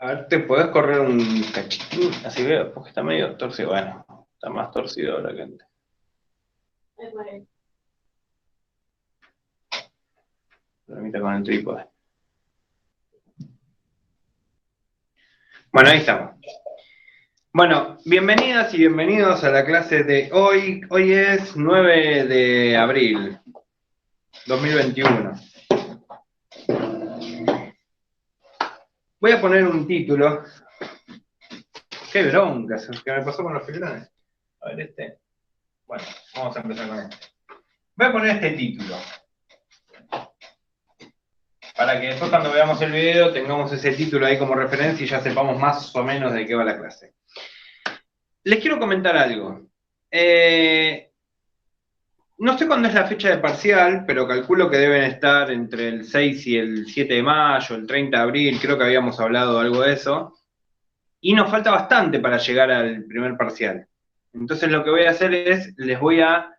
A ver, ¿te podés correr un cachitín? Así veo, porque está medio torcido. Bueno, está más torcido ahora que antes. Permita con el trípode. Bueno, ahí estamos. Bueno, bienvenidas y bienvenidos a la clase de hoy. Hoy es 9 de abril 2021. Voy a poner un título. Qué bronca, que me pasó con los filones. A ver este. Bueno, vamos a empezar con este. Voy a poner este título. Para que después cuando veamos el video tengamos ese título ahí como referencia y ya sepamos más o menos de qué va la clase. Les quiero comentar algo. No sé cuándo es la fecha de parcial, pero calculo que deben estar entre el 6 y el 7 de mayo, el 30 de abril, creo que habíamos hablado algo de eso. Y nos falta bastante para llegar al primer parcial. Entonces lo que voy a hacer es, les voy a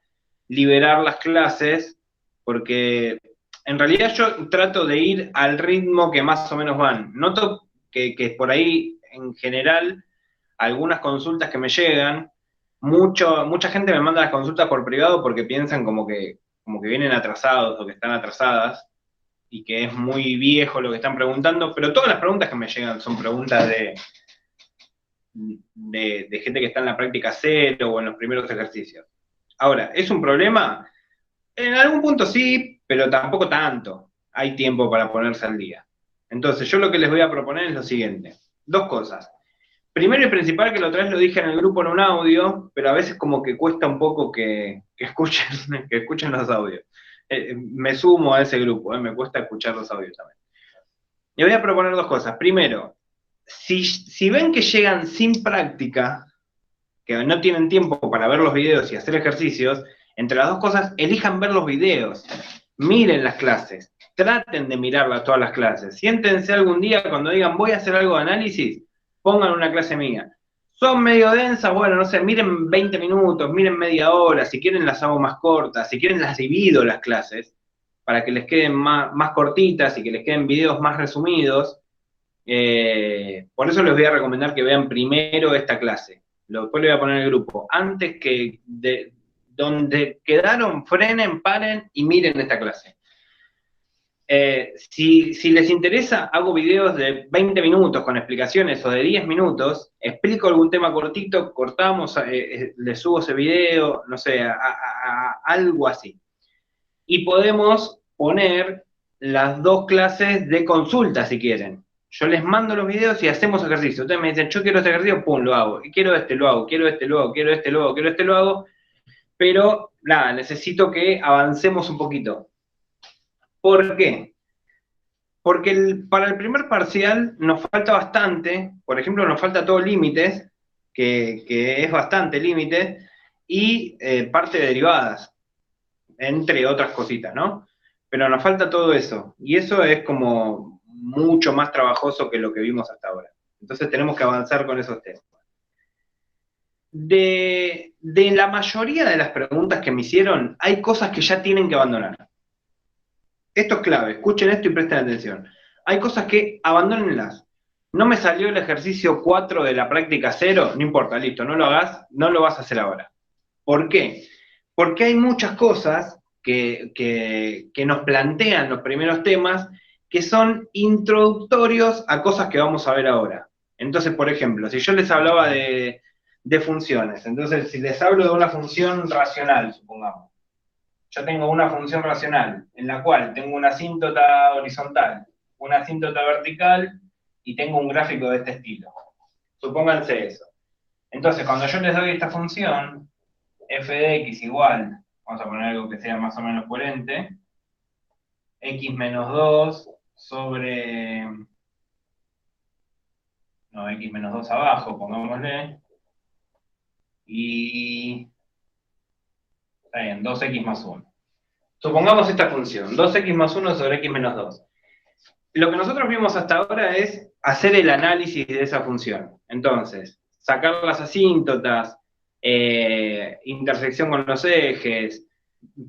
liberar las clases, porque en realidad yo trato de ir al ritmo que más o menos van. Noto que por ahí, en general, algunas consultas que me llegan, mucha gente me manda las consultas por privado porque piensan como que vienen atrasados o que están atrasadas y que es muy viejo lo que están preguntando, pero todas las preguntas que me llegan son preguntas de gente que está en la práctica cero o en los primeros ejercicios. Ahora, ¿es un problema? En algún punto sí, pero tampoco tanto. Hay tiempo para ponerse al día. Entonces, yo lo que les voy a proponer es lo siguiente. Dos cosas. Primero y principal, que la otra vez lo dije en el grupo en un audio, pero a veces como que cuesta un poco que escuchen los audios. Me sumo a ese grupo, me cuesta escuchar los audios también. Le voy a proponer dos cosas. Primero, si ven que llegan sin práctica, que no tienen tiempo para ver los videos y hacer ejercicios, entre las dos cosas, elijan ver los videos, miren las clases, traten de mirarlas todas las clases, siéntense algún día cuando digan voy a hacer algo de análisis, pongan una clase mía. Son medio densas, bueno, no sé, miren 20 minutos, miren media hora, si quieren las hago más cortas, si quieren las divido las clases, para que les queden más cortitas y que les queden videos más resumidos. Por eso les voy a recomendar que vean primero esta clase. Después le voy a poner el grupo. Antes que donde quedaron, frenen, paren y miren esta clase. Si les interesa, hago videos de 20 minutos con explicaciones o de 10 minutos, explico algún tema cortito, cortamos, les subo ese video, no sé, algo así. Y podemos poner las dos clases de consulta si quieren. Yo les mando los videos y hacemos ejercicio. Ustedes me dicen, yo quiero este ejercicio, pum, lo hago. Y quiero este, lo hago. Quiero este, lo hago. Quiero este, lo hago. Quiero este, lo hago. Pero, nada, necesito que avancemos un poquito. ¿Por qué? Porque para el primer parcial nos falta bastante. Por ejemplo, nos falta todo límites, que es bastante límites, y parte de derivadas, entre otras cositas, ¿no? Pero nos falta todo eso. Y eso es como mucho más trabajoso que lo que vimos hasta ahora. Entonces tenemos que avanzar con esos temas. De la mayoría de las preguntas que me hicieron, hay cosas que ya tienen que abandonar. Esto es clave, escuchen esto y presten atención. Hay cosas que abandónenlas. No me salió el ejercicio 4 de la práctica 0, no importa, listo, no lo hagas, no lo vas a hacer ahora. ¿Por qué? Porque hay muchas cosas que nos plantean los primeros temas que son introductorios a cosas que vamos a ver ahora. Entonces, por ejemplo, si yo les hablaba de funciones, entonces si les hablo de una función racional, supongamos, yo tengo una función racional en la cual tengo una asíntota horizontal, una asíntota vertical y tengo un gráfico de este estilo. Supónganse eso. Entonces, cuando yo les doy esta función, f de x igual, vamos a poner algo que sea más o menos coherente, x menos 2 sobre, no, x menos 2 abajo, pongámosle, y, está bien, 2x más 1. Supongamos esta función, 2x más 1 sobre x menos 2. Lo que nosotros vimos hasta ahora es hacer el análisis de esa función. Entonces, sacar las asíntotas, intersección con los ejes,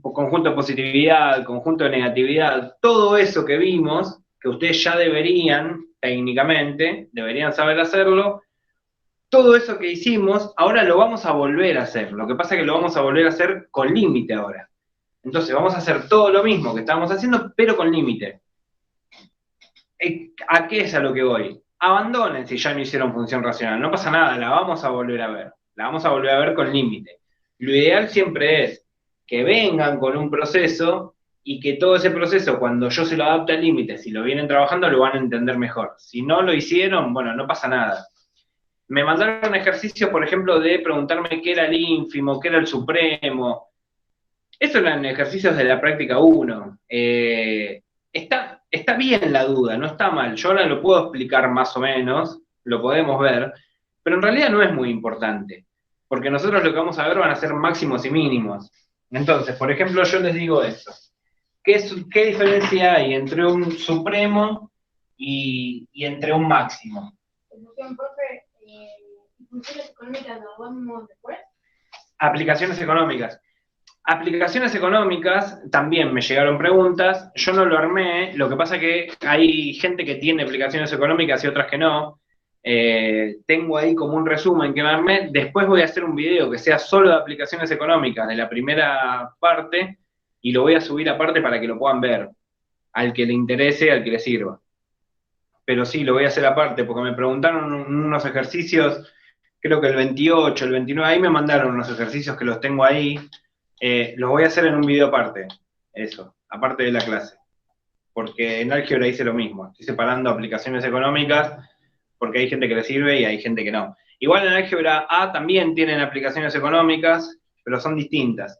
conjunto de positividad, conjunto de negatividad, todo eso que vimos, que ustedes ya deberían técnicamente, deberían saber hacerlo. Todo eso que hicimos, ahora lo vamos a volver a hacer. Lo que pasa es que lo vamos a volver a hacer con límite ahora. Entonces vamos a hacer todo lo mismo que estábamos haciendo, pero con límite. ¿A qué es a lo que voy? Abandonen si ya no hicieron función racional. No pasa nada, la vamos a volver a ver. La vamos a volver a ver con límite. Lo ideal siempre es que vengan con un proceso y que todo ese proceso, cuando yo se lo adapte al límite, si lo vienen trabajando, lo van a entender mejor. Si no lo hicieron, bueno, no pasa nada. Me mandaron ejercicios, por ejemplo, de preguntarme qué era el ínfimo, qué era el supremo. Eso eran ejercicios de la práctica 1. Está bien la duda, no está mal. Yo ahora lo puedo explicar más o menos, lo podemos ver, pero en realidad no es muy importante, porque nosotros lo que vamos a ver van a ser máximos y mínimos. Entonces, por ejemplo, yo les digo esto. ¿Qué diferencia hay entre un supremo y entre un máximo? Profe, ¿funciones económicas nos vamos después? Aplicaciones económicas. Aplicaciones económicas, también me llegaron preguntas, yo no lo armé, lo que pasa que hay gente que tiene aplicaciones económicas y otras que no. Tengo ahí como un resumen que me armé, después voy a hacer un video que sea solo de aplicaciones económicas de la primera parte y lo voy a subir aparte para que lo puedan ver, al que le interese, al que le sirva. Pero sí, lo voy a hacer aparte, porque me preguntaron unos ejercicios, creo que el 28, el 29, ahí me mandaron unos ejercicios que los tengo ahí. Los voy a hacer en un video aparte, eso, aparte de la clase. Porque en álgebra hice lo mismo. Estoy separando aplicaciones económicas porque hay gente que le sirve y hay gente que no. Igual en álgebra A también tienen aplicaciones económicas, pero son distintas.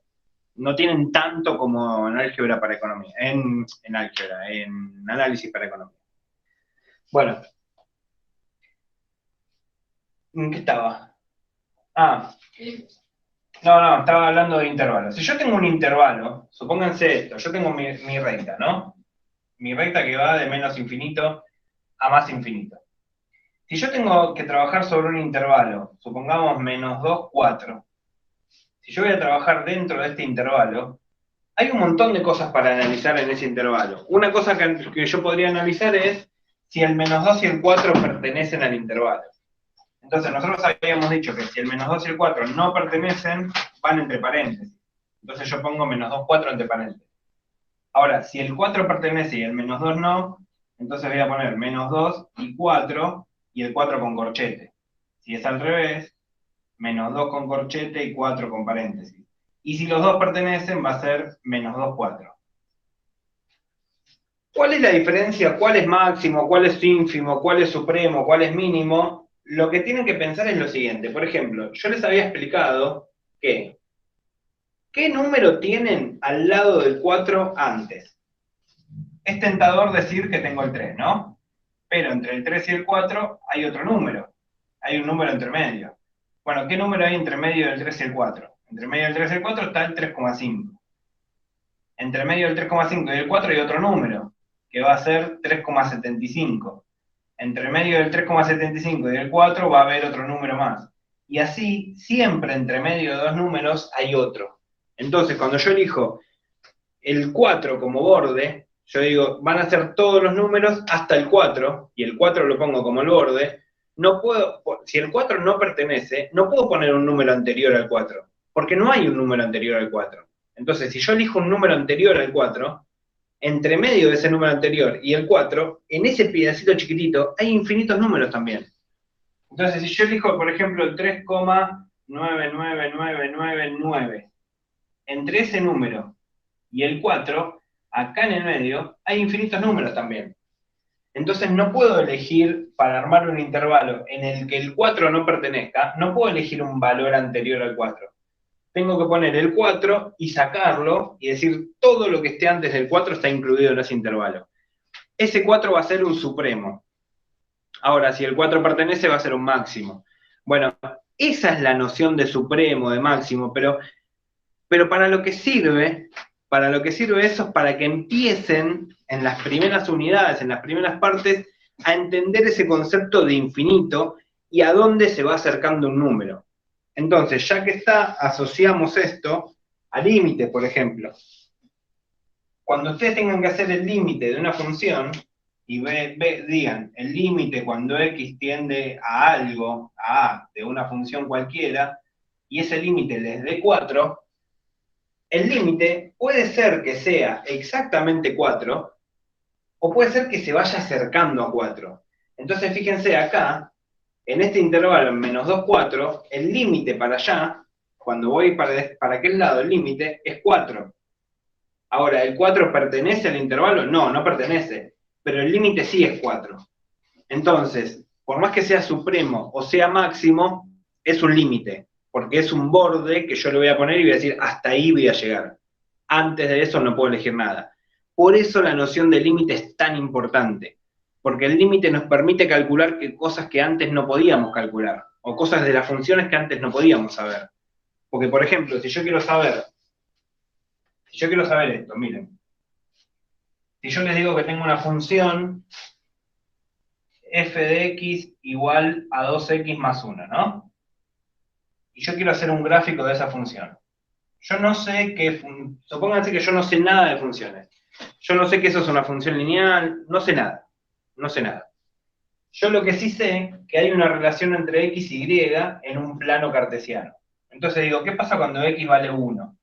No tienen tanto como en álgebra para economía, en álgebra, en análisis para economía. Bueno, ¿en qué estaba? Ah, no, estaba hablando de intervalos. Si yo tengo un intervalo, supónganse esto, yo tengo mi recta, ¿no? Mi recta que va de menos infinito a más infinito. Si yo tengo que trabajar sobre un intervalo, supongamos menos 2, 4, si yo voy a trabajar dentro de este intervalo, hay un montón de cosas para analizar en ese intervalo. Una cosa que yo podría analizar es si el menos 2 y el 4 pertenecen al intervalo. Entonces, nosotros habíamos dicho que si el menos 2 y el 4 no pertenecen, van entre paréntesis. Entonces yo pongo menos 2, 4 entre paréntesis. Ahora, si el 4 pertenece y el menos 2 no, entonces voy a poner menos 2 y 4, y el 4 con corchete. Si es al revés, menos 2 con corchete y 4 con paréntesis. Y si los dos pertenecen, va a ser menos 2, 4. ¿Cuál es la diferencia? ¿Cuál es máximo? ¿Cuál es ínfimo? ¿Cuál es supremo? ¿Cuál es mínimo? Lo que tienen que pensar es lo siguiente. Por ejemplo, yo les había explicado que ¿qué número tienen al lado del 4 antes? Es tentador decir que tengo el 3, ¿no? Pero entre el 3 y el 4 hay otro número. Hay un número entre medio. Bueno, ¿qué número hay entre medio del 3 y el 4? Entre medio del 3 y el 4 está el 3,5. Entre medio del 3,5 y el 4 hay otro número, que va a ser 3,75. Entre medio del 3,75 y el 4 va a haber otro número más. Y así, siempre entre medio de dos números hay otro. Entonces, cuando yo elijo el 4 como borde, yo digo, van a ser todos los números hasta el 4, y el 4 lo pongo como el borde, no puedo, si el 4 no pertenece, no puedo poner un número anterior al 4, porque no hay un número anterior al 4. Entonces, si yo elijo un número anterior al 4, entre medio de ese número anterior y el 4, en ese pedacito chiquitito, hay infinitos números también. Entonces, si yo elijo, por ejemplo, el 3,99999, entre ese número y el 4, acá en el medio, hay infinitos números también. Entonces no puedo elegir, para armar un intervalo en el que el 4 no pertenezca, no puedo elegir un valor anterior al 4. Tengo que poner el 4 y sacarlo y decir todo lo que esté antes del 4 está incluido en ese intervalo. Ese 4 va a ser un supremo. Ahora, si el 4 pertenece, va a ser un máximo. Bueno, esa es la noción de supremo, de máximo, pero para lo que sirve eso es para que empiecen en las primeras unidades, en las primeras partes, a entender ese concepto de infinito y a dónde se va acercando un número. Entonces, ya que está, asociamos esto a límites, por ejemplo. Cuando ustedes tengan que hacer el límite de una función, y digan, el límite cuando x tiende a algo, a A, de una función cualquiera, y ese límite les dé 4, el límite puede ser que sea exactamente 4, o puede ser que se vaya acercando a 4. Entonces, fíjense acá, en este intervalo en menos 2, 4, el límite para allá, cuando voy para aquel lado, el límite es 4. Ahora, ¿el 4 pertenece al intervalo? No, no pertenece, pero el límite sí es 4. Entonces, por más que sea supremo o sea máximo, es un límite, porque es un borde que yo le voy a poner y voy a decir, hasta ahí voy a llegar. Antes de eso no puedo elegir nada. Por eso la noción de límite es tan importante, porque el límite nos permite calcular cosas que antes no podíamos calcular, o cosas de las funciones que antes no podíamos saber. Porque, por ejemplo, si yo quiero saber esto, miren, si yo les digo que tengo una función f de x igual a 2x más 1, ¿no? Y yo quiero hacer un gráfico de esa función. Yo no sé supónganse que yo no sé nada de funciones. Yo no sé que eso es una función lineal, no sé nada. No sé nada. Yo lo que sí sé que hay una relación entre x y y en un plano cartesiano. Entonces digo, ¿qué pasa cuando x vale 1?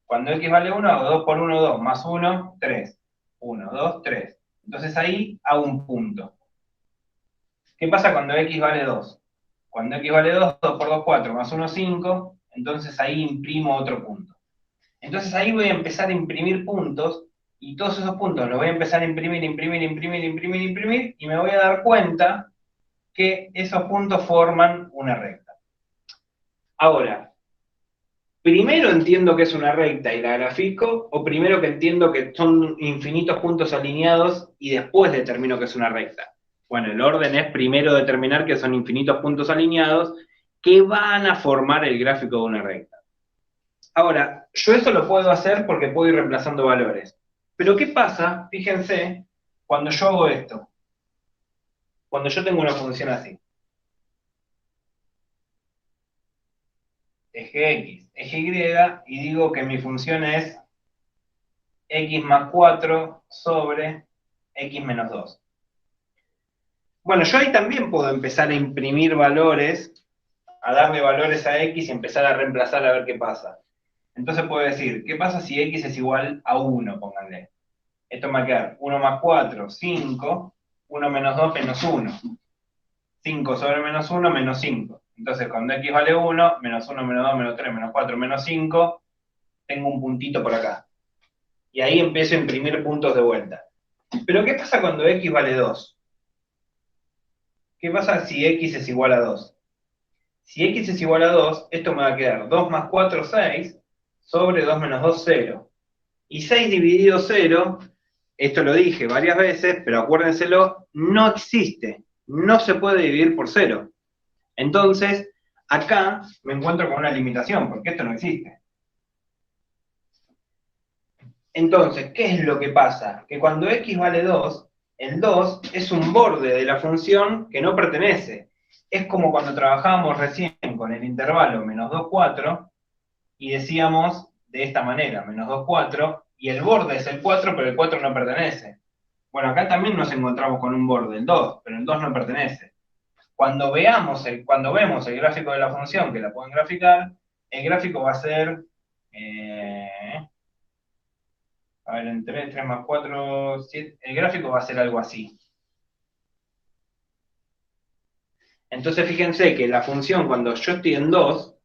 Cuando x vale 1, hago 2 por 1, 2, más 1, 3. 1, 2, 3. Entonces ahí hago un punto. ¿Qué pasa cuando x vale 2? Cuando x vale 2, 2 por 2, 4, más 1, 5, entonces ahí imprimo otro punto. Entonces ahí voy a empezar a imprimir puntos, y todos esos puntos los voy a empezar a imprimir, y me voy a dar cuenta que esos puntos forman una recta. Ahora, ¿primero entiendo que es una recta y la grafico, o primero que entiendo que son infinitos puntos alineados y después determino que es una recta? Bueno, el orden es primero determinar que son infinitos puntos alineados que van a formar el gráfico de una recta. Ahora, yo eso lo puedo hacer porque puedo ir reemplazando valores. Pero ¿qué pasa? Fíjense, cuando yo hago esto. Cuando yo tengo una función así. Eje X, eje Y, y digo que mi función es X más 4 sobre X menos 2. Bueno, yo ahí también puedo empezar a imprimir valores, a darle valores a X y empezar a reemplazar a ver qué pasa. Entonces puedo decir, ¿qué pasa si X es igual a 1? Pónganle. Esto me va a quedar 1 más 4, 5, 1 menos 2, menos 1. 5 sobre menos 1, menos 5. Entonces, cuando X vale 1, menos 1, menos 2, menos 3, menos 4, menos 5, tengo un puntito por acá. Y ahí empiezo a imprimir puntos de vuelta. Pero ¿qué pasa cuando X vale 2? ¿Qué pasa si X es igual a 2? Si X es igual a 2, esto me va a quedar 2 más 4, 6, sobre 2 menos 2, 0. Y 6 dividido 0, esto lo dije varias veces, pero acuérdenselo, no existe. No se puede dividir por 0. Entonces, acá me encuentro con una limitación, porque esto no existe. Entonces, ¿qué es lo que pasa? Que cuando x vale 2, el 2 es un borde de la función que no pertenece. Es como cuando trabajábamos recién con el intervalo menos 2, 4, y decíamos de esta manera, menos 2, 4, y el borde es el 4, pero el 4 no pertenece. Bueno, acá también nos encontramos con un borde, el 2, pero el 2 no pertenece. Cuando vemos el gráfico de la función, que la pueden graficar, el gráfico va a ser, a ver, en 3, 3 más 4, 7, el gráfico va a ser algo así. Entonces fíjense que la función, cuando yo estoy en 2,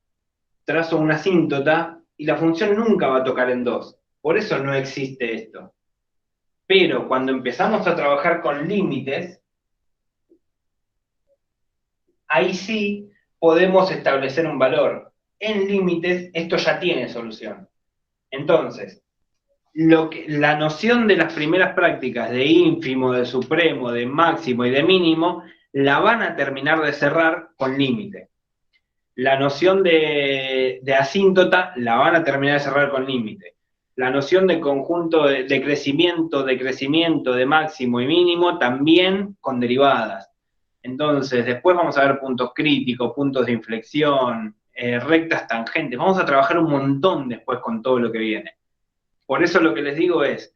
trazo una asíntota y la función nunca va a tocar en 2. Por eso no existe esto. Pero cuando empezamos a trabajar con límites, ahí sí podemos establecer un valor. En límites esto ya tiene solución. Entonces, la noción de las primeras prácticas de ínfimo, de supremo, de máximo y de mínimo, la van a terminar de cerrar con límite. La noción de asíntota la van a terminar de cerrar con límite. La noción de conjunto de crecimiento, de máximo y mínimo, también con derivadas. Entonces, después vamos a ver puntos críticos, puntos de inflexión, rectas tangentes. Vamos a trabajar un montón después con todo lo que viene. Por eso lo que les digo es,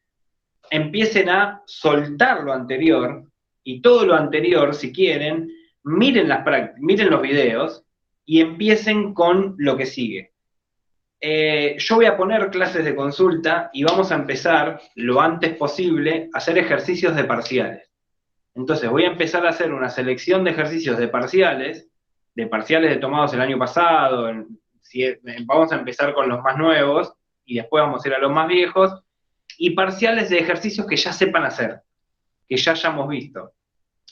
empiecen a soltar lo anterior y todo lo anterior, si quieren, miren los videos y empiecen con lo que sigue. Yo voy a poner clases de consulta y vamos a empezar lo antes posible a hacer ejercicios de parciales. Entonces voy a empezar a hacer una selección de ejercicios de parciales de tomados el año pasado. Vamos a empezar con los más nuevos y después vamos a ir a los más viejos, y parciales de ejercicios que ya sepan hacer, que ya hayamos visto.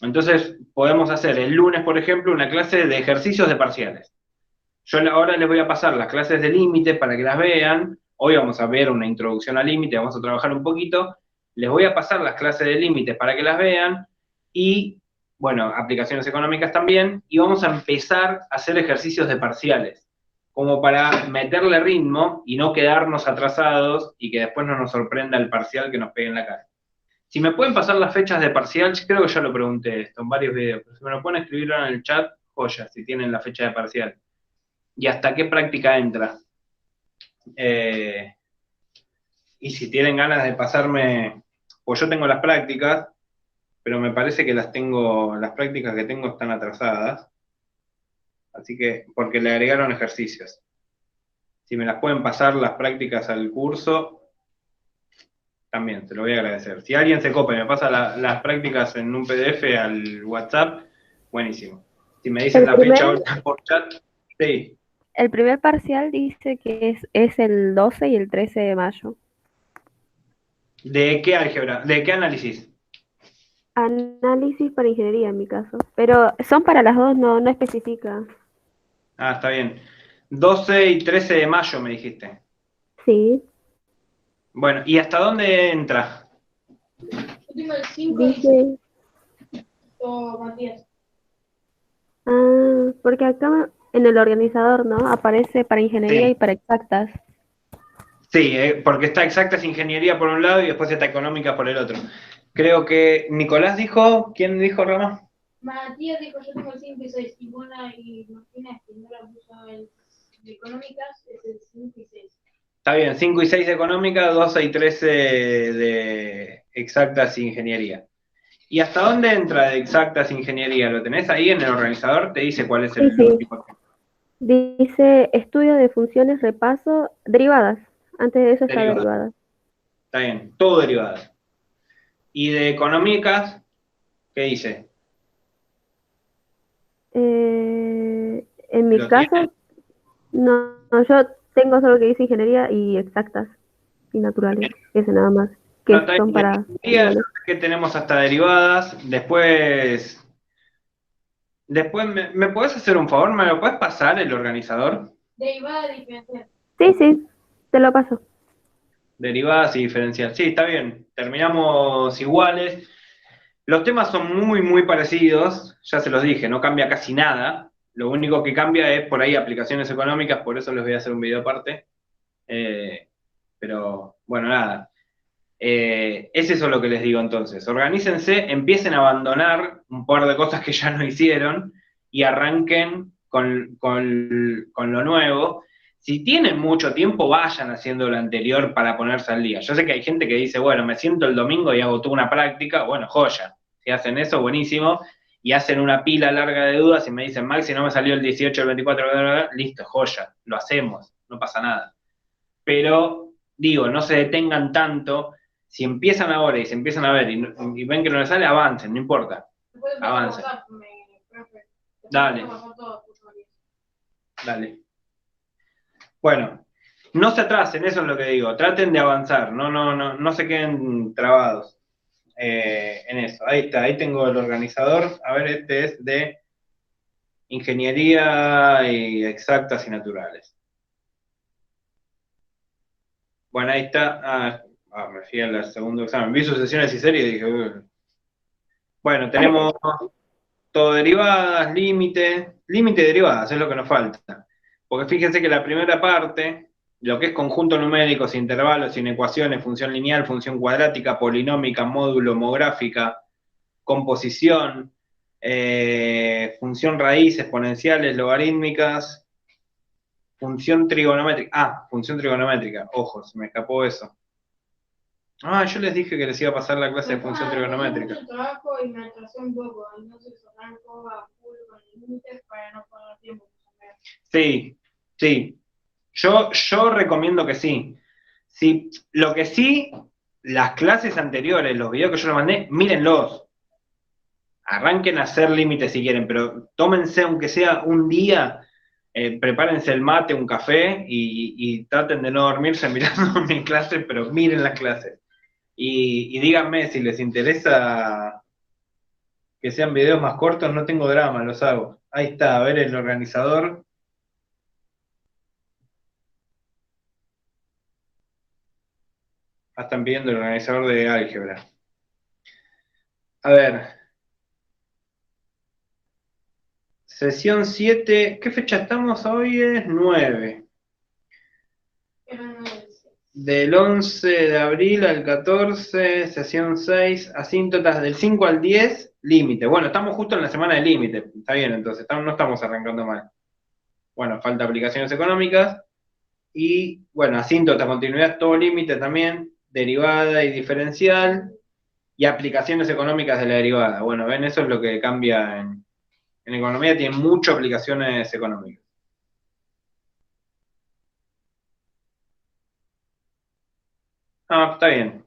Entonces podemos hacer el lunes, por ejemplo, una clase de ejercicios de parciales. Yo ahora les voy a pasar las clases de límite para que las vean. Hoy vamos a ver una introducción al límite, vamos a trabajar un poquito. Les voy a pasar las clases de límite para que las vean y, bueno, aplicaciones económicas también. Y vamos a empezar a hacer ejercicios de parciales, como para meterle ritmo y no quedarnos atrasados y que después no nos sorprenda el parcial que nos pegue en la cara. Si me pueden pasar las fechas de parcial, creo que ya lo pregunté esto en varios videos, pero si me lo pueden escribir en el chat, joya, si tienen la fecha de parcial. ¿Y hasta qué práctica entra? Y si tienen ganas de pasarme, pues yo tengo las prácticas, pero me parece que las prácticas que tengo están atrasadas, así que, porque le agregaron ejercicios. Si me las pueden pasar las prácticas al curso, también, se lo voy a agradecer. Si alguien se copa y me pasa las prácticas en un PDF al WhatsApp, buenísimo. Si me dicen la fecha ahorita por chat, sí. El primer parcial dice que es el 12 y el 13 de mayo. ¿De qué álgebra? ¿De qué análisis? Análisis para ingeniería en mi caso. Pero son para las dos, no especifica. Ah, está bien. 12 y 13 de mayo me dijiste. Sí. Bueno, ¿y hasta dónde entra? Yo tengo el 5 Dice... o Matías. Ah, porque acá en el organizador, ¿no? Aparece para ingeniería Sí. y para exactas. Sí, porque está exactas ingeniería por un lado y después está económica por el otro. Creo que Nicolás dijo, ¿quién dijo, Rama? Matías dijo, yo tengo el 5 y 6. Y Bona y Martínez, que no la puso el de económicas, es el 5 y 6. Está bien, 5 y 6 de económica, 12 y 13 de exactas ingeniería. ¿Y hasta dónde entra de exactas ingeniería? ¿Lo tenés ahí en el organizador? Te dice cuál es el Sí. tipo. Dice estudio de funciones, repaso, derivadas. Antes de eso está derivadas. Está bien, todo derivadas. ¿Y de económicas, qué dice? En mi caso, no, yo tengo solo que dice ingeniería y exactas y naturales, ese nada más, que No, son para... que tenemos hasta derivadas, después ¿me podés hacer un favor? ¿Me lo podés pasar el organizador? Derivada diferencial. Sí, te lo paso. Derivadas y diferencial. Sí, está bien. Terminamos iguales. Los temas son muy, muy parecidos. Ya se los dije, no cambia casi nada. Lo único que cambia es por ahí aplicaciones económicas, por eso les voy a hacer un video aparte. Pero, bueno, nada. Es eso lo que les digo entonces. Organícense, empiecen a abandonar un par de cosas que ya no hicieron y arranquen con lo nuevo. Si tienen mucho tiempo, vayan haciendo lo anterior para ponerse al día. Yo sé que hay gente que dice, bueno, me siento el domingo y hago toda una práctica. Bueno, joya. Si hacen eso, buenísimo. Y hacen una pila larga de dudas y me dicen, Max, si no me salió el 18, el 24, listo, joya, lo hacemos, no pasa nada. Pero, digo, no se detengan tanto. Si empiezan ahora y se empiezan a ver y ven que no les sale, avancen, no importa. Avancen. Dale. Dale. Bueno, no se atrasen, eso es lo que digo. Traten de avanzar, no se queden trabados en eso. Ahí está, ahí tengo el organizador. A ver, este es de ingeniería y exactas y naturales. Bueno, ahí está. Me fui al segundo examen. Vi sucesiones y series y dije, bueno, tenemos todo derivadas, límite y derivadas, es lo que nos falta. Porque fíjense que la primera parte, lo que es conjunto numérico, sin intervalos, sin ecuaciones, función lineal, función cuadrática, polinómica, módulo, homográfica, composición, función raíz, exponenciales, logarítmicas, función trigonométrica. Función trigonométrica, ojo, se me escapó eso. Ah, yo les dije que les iba a pasar la clase de función Tengo trigonométrica. mucho trabajo y me atrasé un poco, entonces arranco a full con límites para no perder tiempo. Sí, sí. Yo recomiendo que sí. Sí, lo que sí, las clases anteriores, los videos que yo les mandé, mírenlos. Arranquen a hacer límites si quieren, pero tómense, aunque sea un día, prepárense el mate, un café y traten de no dormirse mirando mi clase, pero miren las clases. Y díganme si les interesa que sean videos más cortos, no tengo drama, los hago. Ahí está, a ver el organizador. Ah, están pidiendo el organizador de álgebra. A ver, sesión 7. ¿Qué fecha estamos hoy? Es 9. Del 11 de abril al 14, sesión 6, asíntotas del 5 al 10, límite. Bueno, estamos justo en la semana del límite. Está bien, entonces no estamos arrancando mal. Bueno, falta aplicaciones económicas. Y bueno, asíntota, continuidad, todo límite también, derivada y diferencial. Y aplicaciones económicas de la derivada. Bueno, ven, eso es lo que cambia en economía, tiene muchas aplicaciones económicas. Ah, está bien.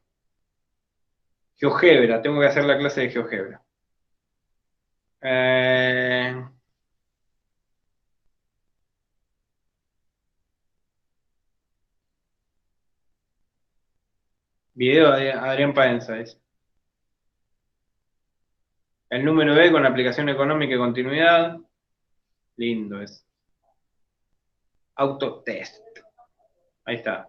GeoGebra, tengo que hacer la clase de GeoGebra. Eh, Video de Adrián Paenza, dice. El número B con aplicación económica y continuidad. Lindo es. Autotest. Ahí está.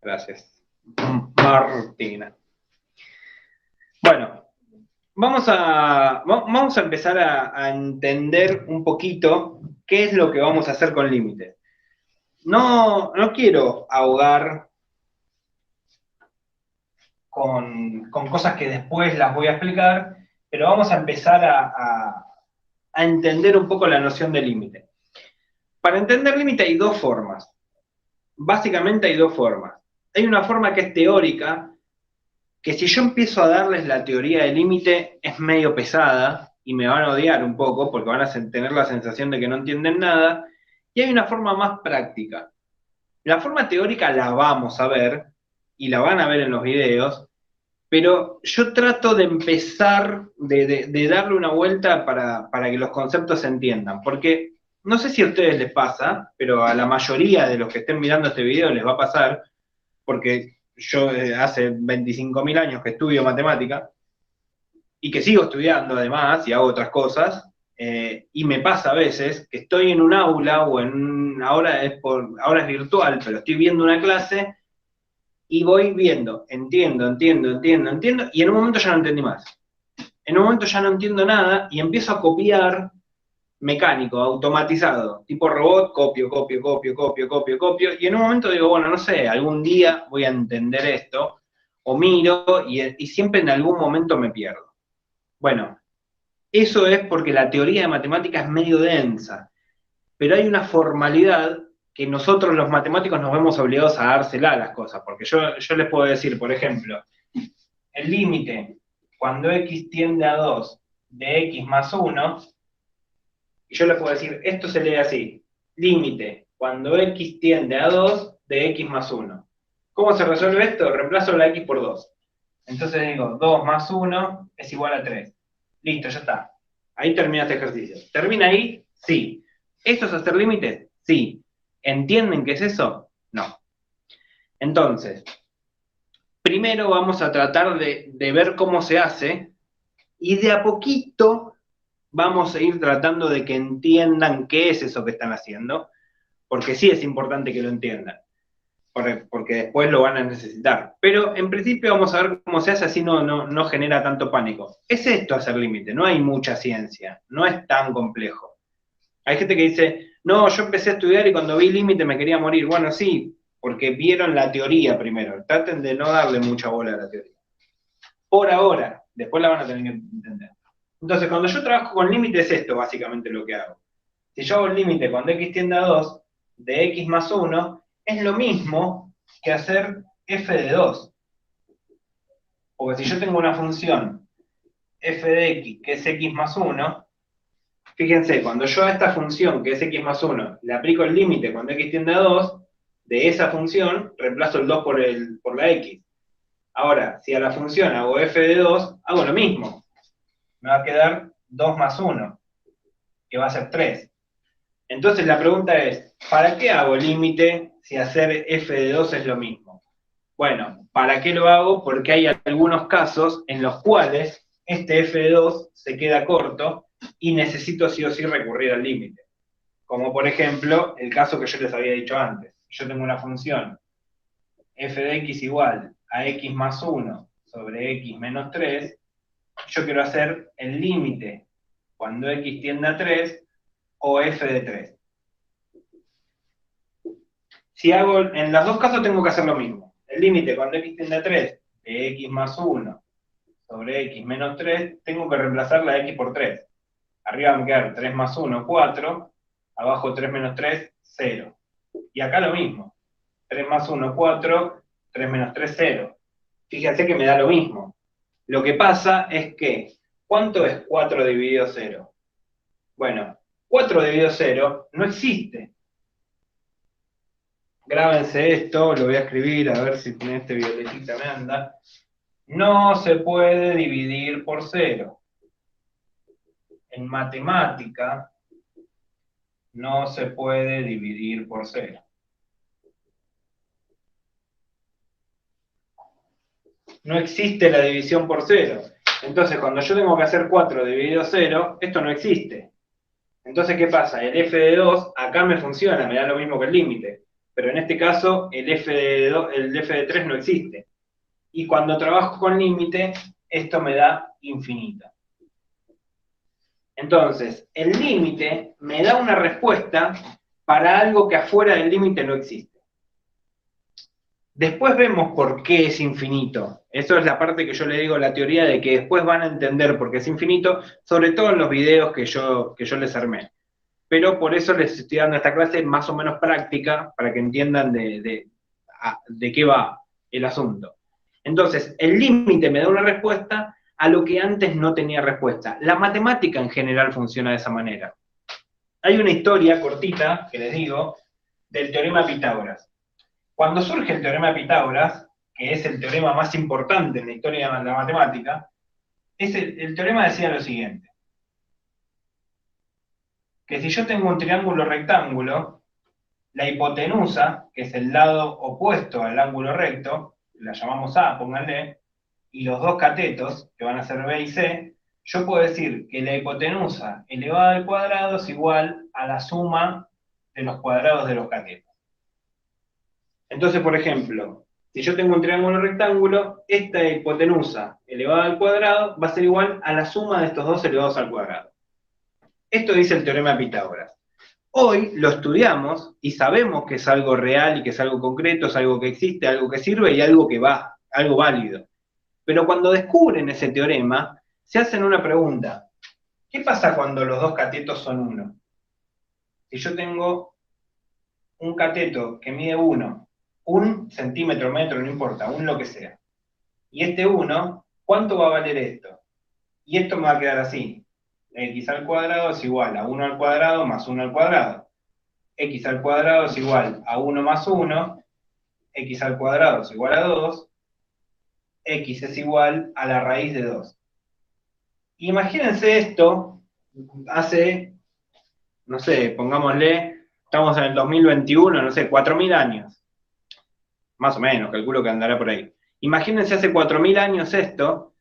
Gracias. Martina. Bueno, vamos a empezar a entender un poquito qué es lo que vamos a hacer con límites. No quiero ahogar con cosas que después las voy a explicar, pero vamos a empezar a entender un poco la noción de límite. Para entender límite hay dos formas. Básicamente hay dos formas. Hay una forma que es teórica, que si yo empiezo a darles la teoría del límite es medio pesada y me van a odiar un poco porque van a tener la sensación de que no entienden nada. Y hay una forma más práctica. La forma teórica la vamos a ver y la van a ver en los videos, pero yo trato de empezar, de darle una vuelta para que los conceptos se entiendan, porque no sé si a ustedes les pasa, pero a la mayoría de los que estén mirando este video les va a pasar, porque yo hace 25.000 años que estudio matemática y que sigo estudiando además y hago otras cosas, y me pasa a veces que estoy en un aula o ahora es virtual, pero estoy viendo una clase y voy viendo, entiendo, y en un momento ya no entendí más. En un momento ya no entiendo nada y empiezo a copiar mecánico, automatizado, tipo robot, copio, y en un momento digo, bueno, no sé, algún día voy a entender esto, o miro, y siempre en algún momento me pierdo. Bueno, eso es porque la teoría de matemática es medio densa, pero hay una formalidad que nosotros los matemáticos nos vemos obligados a dársela a las cosas, porque yo les puedo decir, por ejemplo, el límite cuando x tiende a 2 de x más 1, y yo les puedo decir, esto se lee así, límite cuando x tiende a 2 de x más 1. ¿Cómo se resuelve esto? Reemplazo la x por 2. Entonces digo, 2 más 1 es igual a 3. Listo, ya está. Ahí termina este ejercicio. ¿Termina ahí? Sí. ¿Esto es hacer límites? Sí. ¿Entienden qué es eso? No. Entonces, primero vamos a tratar de ver cómo se hace y de a poquito vamos a ir tratando de que entiendan qué es eso que están haciendo, porque sí es importante que lo entiendan, porque después lo van a necesitar. Pero en principio vamos a ver cómo se hace, así no genera tanto pánico. Es esto hacer límite, no hay mucha ciencia, no es tan complejo. Hay gente que dice, no, yo empecé a estudiar y cuando vi límite me quería morir. Bueno, sí, porque vieron la teoría primero. Traten de no darle mucha bola a la teoría. Por ahora, después la van a tener que entender. Entonces, cuando yo trabajo con límite es esto básicamente lo que hago. Si yo hago el límite cuando x tiende a 2 de x más 1, es lo mismo que hacer f de 2. Porque si yo tengo una función f de x que es x más 1, fíjense, cuando yo a esta función que es x más 1 le aplico el límite cuando x tiende a 2, de esa función reemplazo el 2 por la x. Ahora, si a la función hago f de 2, hago lo mismo. Me va a quedar 2 más 1, que va a ser 3. Entonces la pregunta es, ¿para qué hago límite si hacer f de 2 es lo mismo? Bueno, ¿para qué lo hago? Porque hay algunos casos en los cuales este f de 2 se queda corto y necesito sí o sí recurrir al límite. Como por ejemplo, el caso que yo les había dicho antes. Yo tengo una función f de x igual a x más 1 sobre x menos 3. Yo quiero hacer el límite cuando x tiende a 3 o f de 3. Si hago, en los dos casos tengo que hacer lo mismo. El límite cuando x tiende a 3 de x más 1 sobre x menos 3, tengo que reemplazar la x por 3. Arriba me queda 3 más 1, 4. Abajo 3 menos 3, 0. Y acá lo mismo. 3 más 1, 4. 3 menos 3, 0. Fíjense que me da lo mismo. Lo que pasa es que, ¿cuánto es 4 dividido 0? Bueno, 4 dividido 0 no existe. Grábense esto, lo voy a escribir, a ver si con este violetita me anda. No se puede dividir por 0. En matemática, no se puede dividir por 0. No existe la división por 0. Entonces, cuando yo tengo que hacer 4 dividido 0, esto no existe. Entonces, ¿qué pasa? El f de 2 acá me funciona, me da lo mismo que el límite. Pero en este caso, el f de 3 no existe. Y cuando trabajo con límite, esto me da infinito. Entonces, el límite me da una respuesta para algo que afuera del límite no existe. Después vemos por qué es infinito. Eso es la parte que yo le digo, la teoría de que después van a entender por qué es infinito, sobre todo en los videos que yo les armé. Pero por eso les estoy dando esta clase más o menos práctica, para que entiendan de qué va el asunto. Entonces, el límite me da una respuesta a lo que antes no tenía respuesta. La matemática en general funciona de esa manera. Hay una historia cortita, que les digo, del teorema de Pitágoras. Cuando surge el teorema de Pitágoras, que es el teorema más importante en la historia de la matemática, el teorema decía lo siguiente: que si yo tengo un triángulo rectángulo, la hipotenusa, que es el lado opuesto al ángulo recto, la llamamos A, pónganle, y los dos catetos, que van a ser B y C, yo puedo decir que la hipotenusa elevada al cuadrado es igual a la suma de los cuadrados de los catetos. Entonces, por ejemplo, si yo tengo un triángulo rectángulo, esta hipotenusa elevada al cuadrado va a ser igual a la suma de estos dos elevados al cuadrado. Esto dice el teorema de Pitágoras. Hoy lo estudiamos y sabemos que es algo real y que es algo concreto, es algo que existe, algo que sirve y algo que va, algo válido. Pero cuando descubren ese teorema, se hacen una pregunta. ¿Qué pasa cuando los dos catetos son 1? Si yo tengo un cateto que mide 1, 1 centímetro, metro, no importa, lo que sea, y este 1, ¿cuánto va a valer esto? Y esto me va a quedar así. X al cuadrado es igual a 1 al cuadrado más 1 al cuadrado. X al cuadrado es igual a 1 más 1. X al cuadrado es igual a 2. X es igual a la raíz de 2. Imagínense esto hace, no sé, pongámosle, estamos en el 2021, no sé, 4.000 años. Más o menos, calculo que andará por ahí. Imagínense hace 4.000 años esto.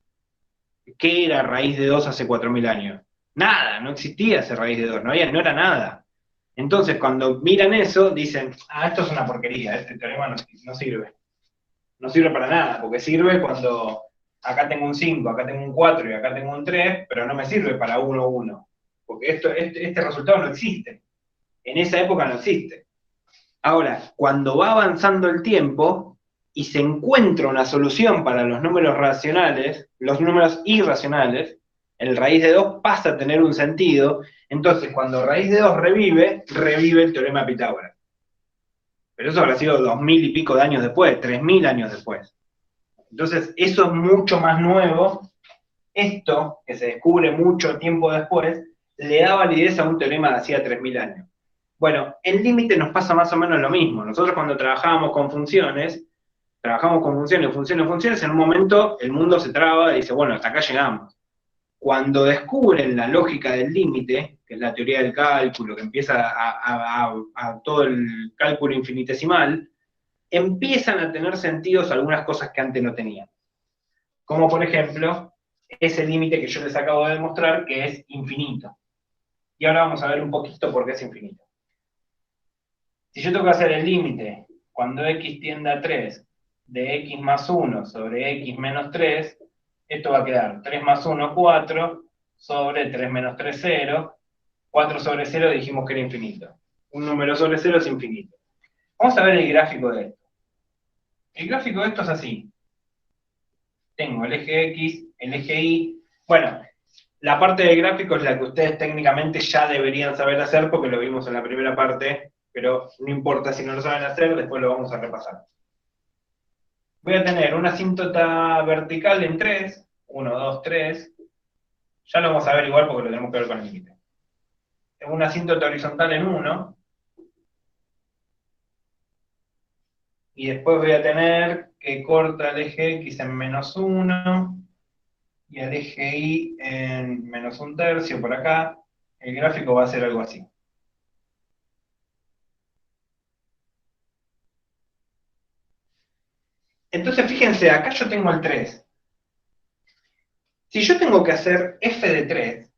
¿Qué era raíz de 2 hace 4.000 años? Nada, no existía esa raíz de 2, no era nada. Entonces, cuando miran eso, dicen, esto es una porquería, este teorema no sirve. No sirve para nada, porque sirve cuando acá tengo un 5, acá tengo un 4 y acá tengo un 3, pero no me sirve para 1, 1. Porque este resultado no existe. En esa época no existe. Ahora, cuando va avanzando el tiempo y se encuentra una solución para los números racionales, los números irracionales, el raíz de 2 pasa a tener un sentido, entonces cuando raíz de 2 revive el teorema de Pitágoras. Pero eso habrá sido 2000 y pico de años después, 3000 años después. Entonces, eso es mucho más nuevo. Esto, que se descubre mucho tiempo después, le da validez a un teorema de hacía 3000 años. Bueno, en límite nos pasa más o menos lo mismo. Nosotros cuando trabajamos con funciones, funciones, en un momento el mundo se traba y dice, bueno, hasta acá llegamos. Cuando descubren la lógica del límite, que es la teoría del cálculo, que empieza a todo el cálculo infinitesimal, empiezan a tener sentidos algunas cosas que antes no tenían. Como por ejemplo, ese límite que yo les acabo de demostrar, que es infinito. Y ahora vamos a ver un poquito por qué es infinito. Si yo tengo que hacer el límite cuando x tiende a 3 de x más 1 sobre x menos 3, esto va a quedar 3 más 1, 4, sobre 3 menos 3, 0. 4 sobre 0 dijimos que era infinito. Un número sobre 0 es infinito. Vamos a ver el gráfico de esto. El gráfico de esto es así. Tengo el eje X, el eje Y. Bueno, la parte del gráfico es la que ustedes técnicamente ya deberían saber hacer porque lo vimos en la primera parte, pero no importa si no lo saben hacer, después lo vamos a repasar. Voy a tener una asíntota vertical en 3, 1, 2, 3. Ya lo vamos a ver igual porque lo tenemos que ver con el límite. Una asíntota horizontal en 1. Y después voy a tener que corta el eje X en menos 1 y el eje Y en menos 1/3 por acá. El gráfico va a ser algo así. Entonces fíjense, acá yo tengo el 3. Si yo tengo que hacer f de 3,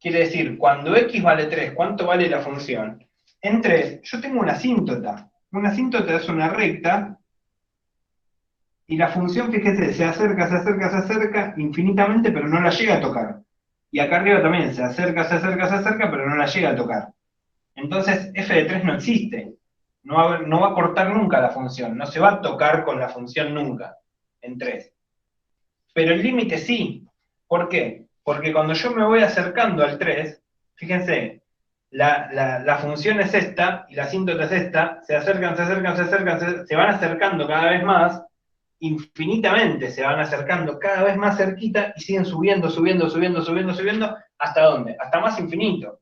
quiere decir, cuando x vale 3, ¿cuánto vale la función? En 3, yo tengo una asíntota. Una asíntota es una recta, y la función, fíjense, se acerca infinitamente, pero no la llega a tocar. Y acá arriba también se acerca, pero no la llega a tocar. Entonces, f de 3 no existe. No va a cortar nunca la función, no se va a tocar con la función nunca, en 3. Pero el límite sí. ¿Por qué? Porque cuando yo me voy acercando al 3, fíjense, la función es esta, y la asíntota es esta, se acercan, se van acercando cada vez más, infinitamente se van acercando cada vez más cerquita, y siguen subiendo, ¿hasta dónde? Hasta más infinito.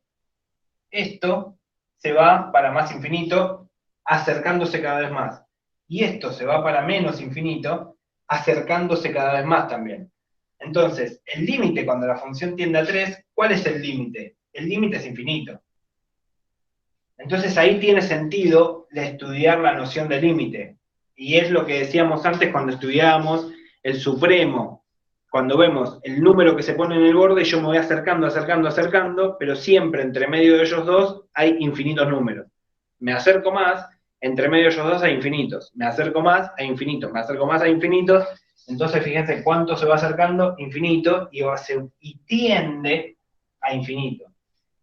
Esto se va para más infinito, acercándose cada vez más. Y esto se va para menos infinito, acercándose cada vez más también. Entonces, el límite cuando la función tiende a 3, ¿cuál es el límite? El límite es infinito. Entonces ahí tiene sentido estudiar la noción de límite. Y es lo que decíamos antes cuando estudiábamos el supremo. Cuando vemos el número que se pone en el borde, yo me voy acercando, pero siempre entre medio de ellos dos hay infinitos números. Me acerco más, entre medio de ellos dos hay infinitos. Me acerco más, hay infinitos. Me acerco más, hay infinitos. Entonces, fíjense cuánto se va acercando, infinito, y tiende a infinito.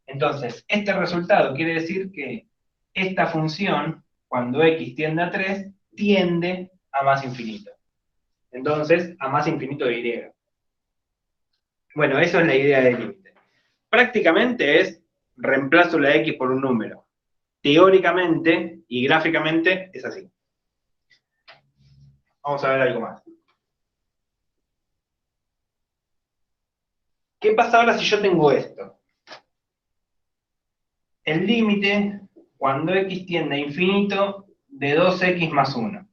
Entonces, este resultado quiere decir que esta función, cuando x tiende a 3, tiende a más infinito. Entonces, a más infinito de y. Bueno, eso es la idea del límite. Prácticamente es reemplazo la x por un número. Teóricamente y gráficamente es así. Vamos a ver algo más. ¿Qué pasa ahora si yo tengo esto? El límite, cuando x tiende a infinito, de 2x más 1.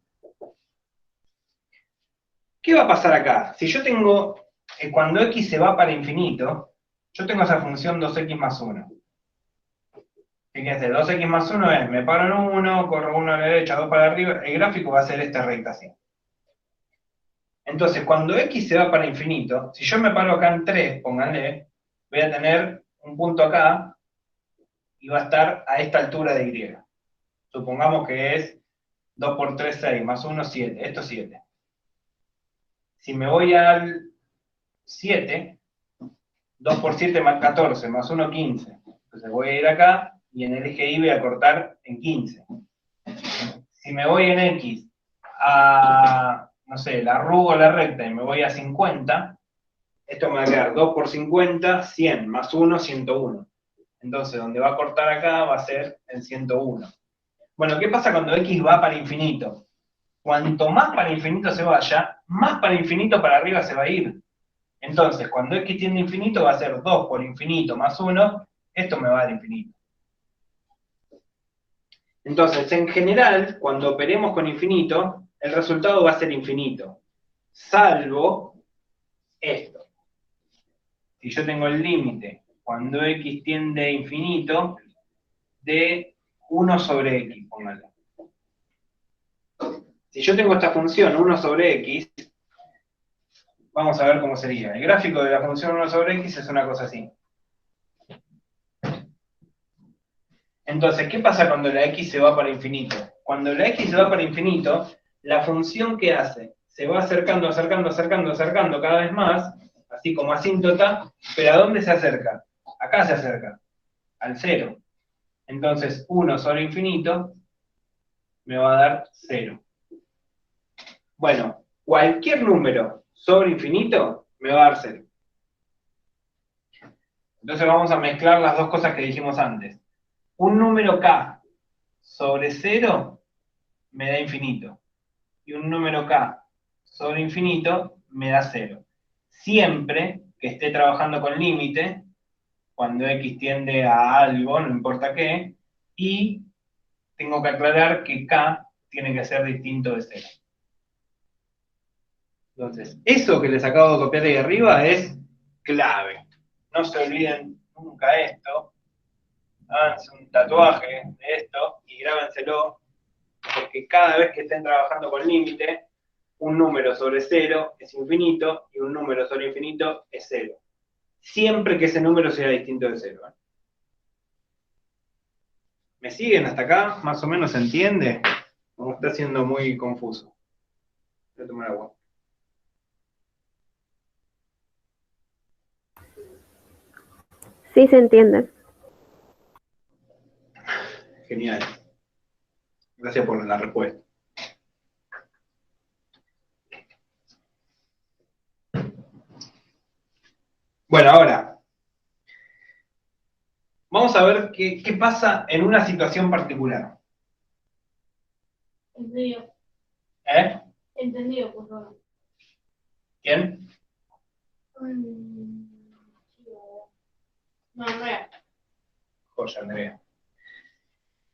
¿Qué va a pasar acá? Si yo tengo, cuando x se va para infinito, yo tengo esa función 2x más 1. Fíjense, 2x más 1 es, me paro en 1, corro 1 a la derecha, 2 para arriba, el gráfico va a ser esta recta así. Entonces, cuando x se va para infinito, si yo me paro acá en 3, pónganle, voy a tener un punto acá, y va a estar a esta altura de y. Supongamos que es 2 por 3, 6, más 1, 7. Esto es 7. Si me voy al 7, 2 por 7 más 14, más 1, 15. Entonces voy a ir acá, y en el eje Y voy a cortar en 15. Si me voy en X a, no sé, la arrugo la recta y me voy a 50, Esto me va a quedar 2 por 50, 100, más 1, 101. Entonces, donde va a cortar acá va a ser el 101. Bueno, ¿qué pasa cuando x va para infinito? Cuanto más para infinito se vaya, más para infinito para arriba se va a ir. Entonces, cuando x tiende a infinito va a ser 2 por infinito más 1, esto me va a dar infinito. Entonces, en general, cuando operemos con infinito, el resultado va a ser infinito, salvo esto. Si yo tengo el límite, cuando x tiende a infinito, de 1 sobre x, póngale. Si yo tengo esta función 1 sobre x, vamos a ver cómo sería. El gráfico de la función 1 sobre x es una cosa así. Entonces, ¿qué pasa cuando la x se va para infinito? Cuando la x se va para infinito, la función que hace se va acercando, acercando, acercando, acercando cada vez más, así como asíntota, pero ¿a dónde se acerca? Acá se acerca, al 0. Entonces, 1 sobre infinito me va a dar 0. Bueno, cualquier número sobre infinito me va a dar 0. Entonces vamos a mezclar las dos cosas que dijimos antes. Un número k sobre 0 me da infinito. Y un número k sobre infinito me da 0. Siempre que esté trabajando con límite, cuando x tiende a algo, no importa qué, y tengo que aclarar que k tiene que ser distinto de 0. Entonces, eso que les acabo de copiar ahí arriba es clave. No se olviden nunca esto. Háganse un tatuaje de esto y grábenselo, porque cada vez que estén trabajando con límite, un número sobre 0 es infinito y un número sobre infinito es 0. Siempre que ese número sea distinto de 0. ¿Me siguen hasta acá? ¿Más o menos se entiende? ¿O está siendo muy confuso? Voy a tomar agua. Sí se entiende. Genial. Gracias por la respuesta. Bueno, ahora, vamos a ver qué pasa en una situación particular. Entendido. ¿Eh? Entendido, por favor. ¿Quién? No, Andrea. Joya, Andrea.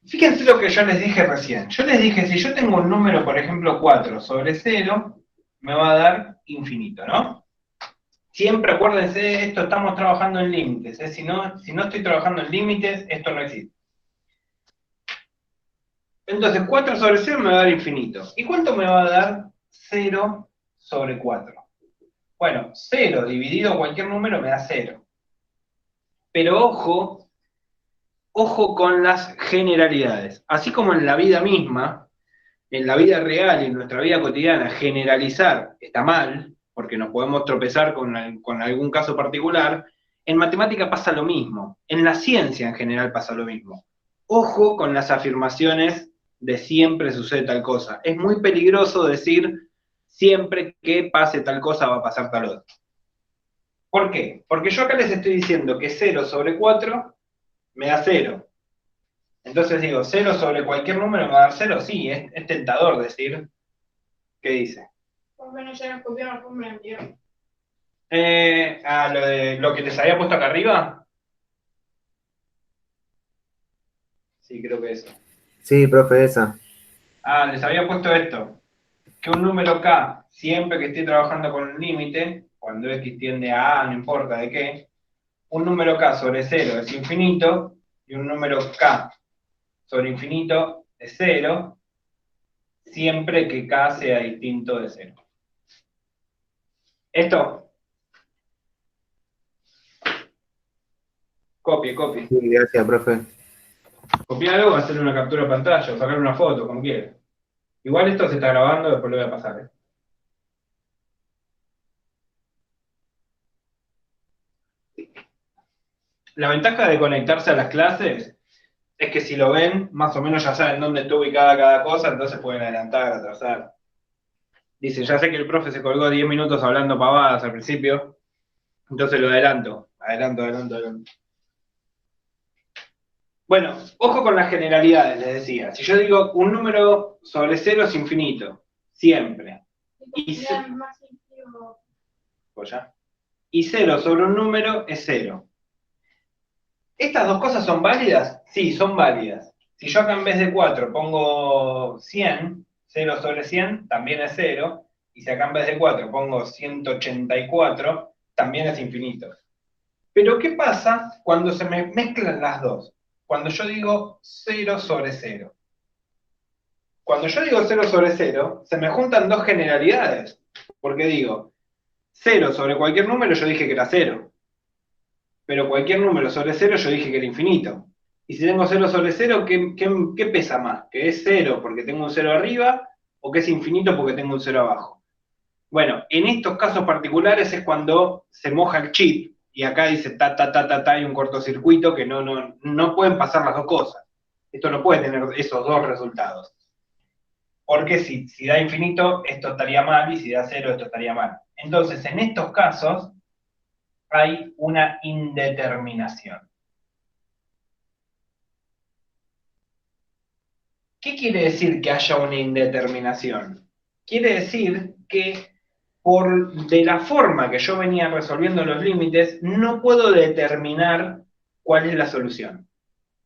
Fíjense lo que yo les dije recién. Yo les dije, si yo tengo un número, por ejemplo, 4 sobre 0, me va a dar infinito, ¿no? Siempre acuérdense, esto estamos trabajando en límites. Si no estoy trabajando en límites, esto no existe. Entonces, 4 sobre 0 me va a dar infinito. ¿Y cuánto me va a dar 0 sobre 4? Bueno, 0 dividido cualquier número me da 0. Pero ojo con las generalidades. Así como en la vida misma, en la vida real y en nuestra vida cotidiana, generalizar está mal, porque nos podemos tropezar con algún caso particular, en matemática pasa lo mismo. En la ciencia en general pasa lo mismo. Ojo con las afirmaciones de siempre sucede tal cosa. Es muy peligroso decir siempre que pase tal cosa va a pasar tal otra. ¿Por qué? Porque yo acá les estoy diciendo que 0 sobre 4 me da 0. Entonces digo, 0 sobre cualquier número me va a dar 0. Sí, es tentador decir. ¿Qué dice? ¿Por qué no se nos copiaron la fórmula anterior? Lo que les había puesto acá arriba. Sí, creo que eso. Sí, profe, esa. Les había puesto esto. Que un número k, siempre que esté trabajando con un límite, cuando x tiende a no importa de qué, un número k sobre 0 es infinito, y un número k sobre infinito es 0, siempre que k sea distinto de 0. Esto. Copie. Sí, gracias, profe. Copiarlo, hacerle una captura de pantalla, o sacar una foto, como quieras. Igual esto se está grabando, después lo voy a pasar. La ventaja de conectarse a las clases es que si lo ven, más o menos ya saben dónde está ubicada cada cosa, entonces pueden adelantar, atrasar. Dice, ya sé que el profe se colgó 10 minutos hablando pavadas al principio, Entonces lo adelanto. Bueno, ojo con las generalidades, les decía. Si yo digo un número sobre cero es infinito, siempre. Y pues ya. Y cero sobre un número es cero. ¿Estas dos cosas son válidas? Sí, son válidas. Si yo acá en vez de 4 pongo 100, 0 sobre 100 también es 0. Y si acá en vez de 4 pongo 184, también es infinito. Pero ¿qué pasa cuando se me mezclan las dos? Cuando yo digo 0 sobre 0. Cuando yo digo 0 sobre 0, se me juntan dos generalidades. Porque digo, 0 sobre cualquier número yo dije que era 0. Pero cualquier número sobre 0 yo dije que era infinito. Y si tengo 0 sobre 0, ¿qué pesa más? ¿Que es 0 porque tengo un 0 arriba o que es infinito porque tengo un 0 abajo? Bueno, en estos casos particulares es cuando se moja el chip y acá dice hay un cortocircuito que no pueden pasar las dos cosas. Esto no puede tener esos dos resultados. Porque si da infinito, esto estaría mal, y si da 0, esto estaría mal. Entonces, en estos casos, hay una indeterminación. ¿Qué quiere decir que haya una indeterminación? Quiere decir que de la forma que yo venía resolviendo los límites, no puedo determinar cuál es la solución.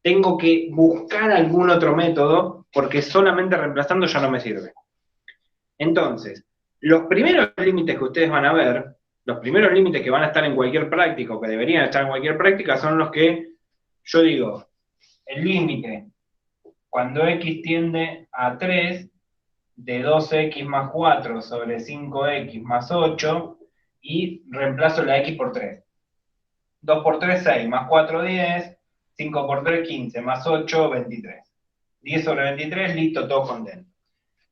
Tengo que buscar algún otro método, porque solamente reemplazando ya no me sirve. Entonces, los primeros límites que ustedes van a ver, los primeros límites que van a estar en cualquier práctica, o que deberían estar en cualquier práctica, son los que yo digo, el límite cuando x tiende a 3, de 2x más 4 sobre 5x más 8, y reemplazo la x por 3. 2 por 3, 6, más 4, 10, 5 por 3, 15, más 8, 23. 10 sobre 23, listo, todos contentos.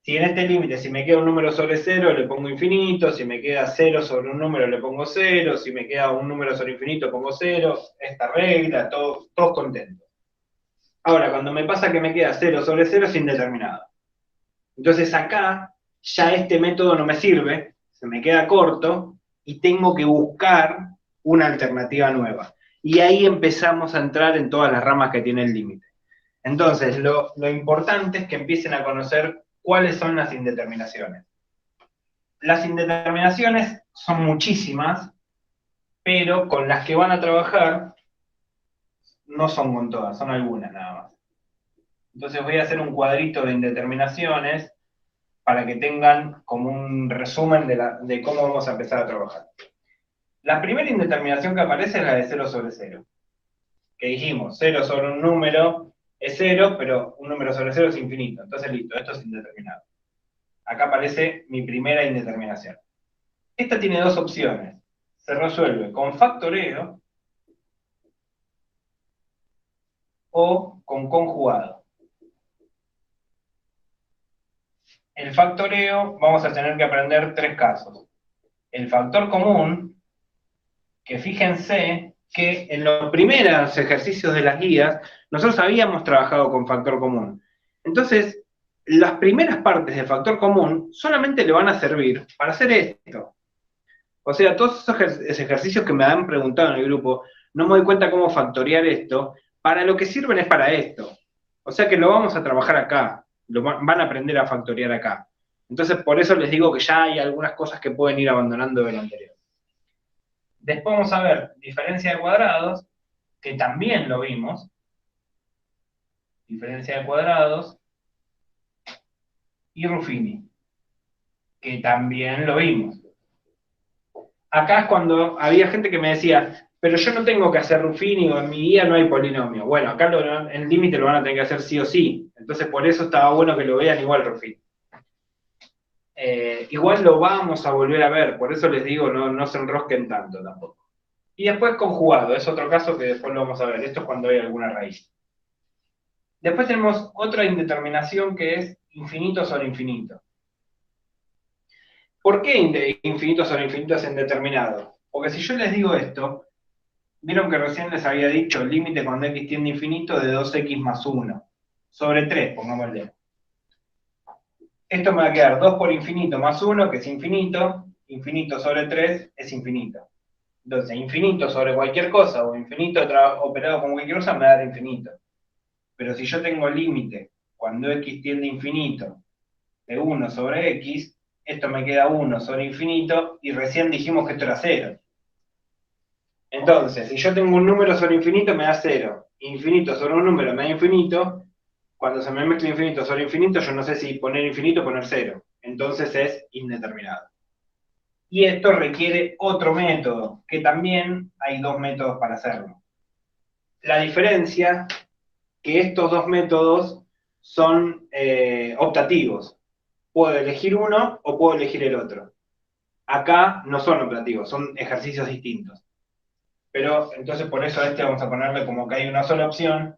Si en este límite, si me queda un número sobre 0, le pongo infinito, si me queda 0 sobre un número, le pongo 0, si me queda un número sobre infinito, pongo 0, esta regla, todos contentos. Ahora, cuando me pasa que me queda 0 sobre 0 es indeterminado. Entonces acá ya este método no me sirve, se me queda corto y tengo que buscar una alternativa nueva. Y ahí empezamos a entrar en todas las ramas que tiene el límite. Entonces, lo importante es que empiecen a conocer cuáles son las indeterminaciones. Las indeterminaciones son muchísimas, pero con las que van a trabajar no son con todas, son algunas nada más. Entonces voy a hacer un cuadrito de indeterminaciones para que tengan como un resumen de cómo vamos a empezar a trabajar. La primera indeterminación que aparece es la de 0 sobre 0. Que dijimos, 0 sobre un número es 0, pero un número sobre 0 es infinito. Entonces, listo, esto es indeterminado. Acá aparece mi primera indeterminación. Esta tiene dos opciones. Se resuelve con factoreo o con conjugado. El factoreo, vamos a tener que aprender tres casos. El factor común, que fíjense que en los primeros ejercicios de las guías, nosotros habíamos trabajado con factor común. Entonces, las primeras partes del factor común solamente le van a servir para hacer esto. O sea, todos esos ejercicios que me han preguntado en el grupo, no me doy cuenta cómo factorear esto, para lo que sirven es para esto. O sea que lo vamos a trabajar acá, van a aprender a factorear acá. Entonces, por eso les digo que ya hay algunas cosas que pueden ir abandonando del anterior. Después vamos a ver diferencia de cuadrados, que también lo vimos. Diferencia de cuadrados. Y Ruffini, que también lo vimos. Acá es cuando había gente que me decía, pero yo no tengo que hacer Ruffini o en mi guía no hay polinomio. Bueno, acá en el límite lo van a tener que hacer sí o sí. Entonces por eso estaba bueno que lo vean igual Ruffini. Igual lo vamos a volver a ver, por eso les digo, no se enrosquen tanto tampoco. Y después conjugado, es otro caso que después lo vamos a ver. Esto es cuando hay alguna raíz. Después tenemos otra indeterminación que es infinito sobre infinito. ¿Por qué infinito sobre infinito es indeterminado? Porque si yo les digo esto, vieron que recién les había dicho el límite cuando x tiende a infinito de 2x más 1, sobre 3, pongámosle. Esto me va a quedar 2 por infinito más 1, que es infinito, infinito sobre 3 es infinito. Entonces, infinito sobre cualquier cosa o infinito operado con cualquier cosa me va a dar infinito. Pero si yo tengo límite cuando x tiende a infinito de 1 sobre x, esto me queda 1 sobre infinito y recién dijimos que esto era 0. Entonces, si yo tengo un número sobre infinito me da 0. Infinito sobre un número me da infinito. Cuando se me mezcla infinito sobre infinito, yo no sé si poner infinito o poner 0. Entonces es indeterminado. Y esto requiere otro método, que también hay dos métodos para hacerlo. La diferencia que estos dos métodos son optativos. Puedo elegir uno o puedo elegir el otro. Acá no son optativos, son ejercicios distintos. Pero entonces por eso a este vamos a ponerle como que hay una sola opción,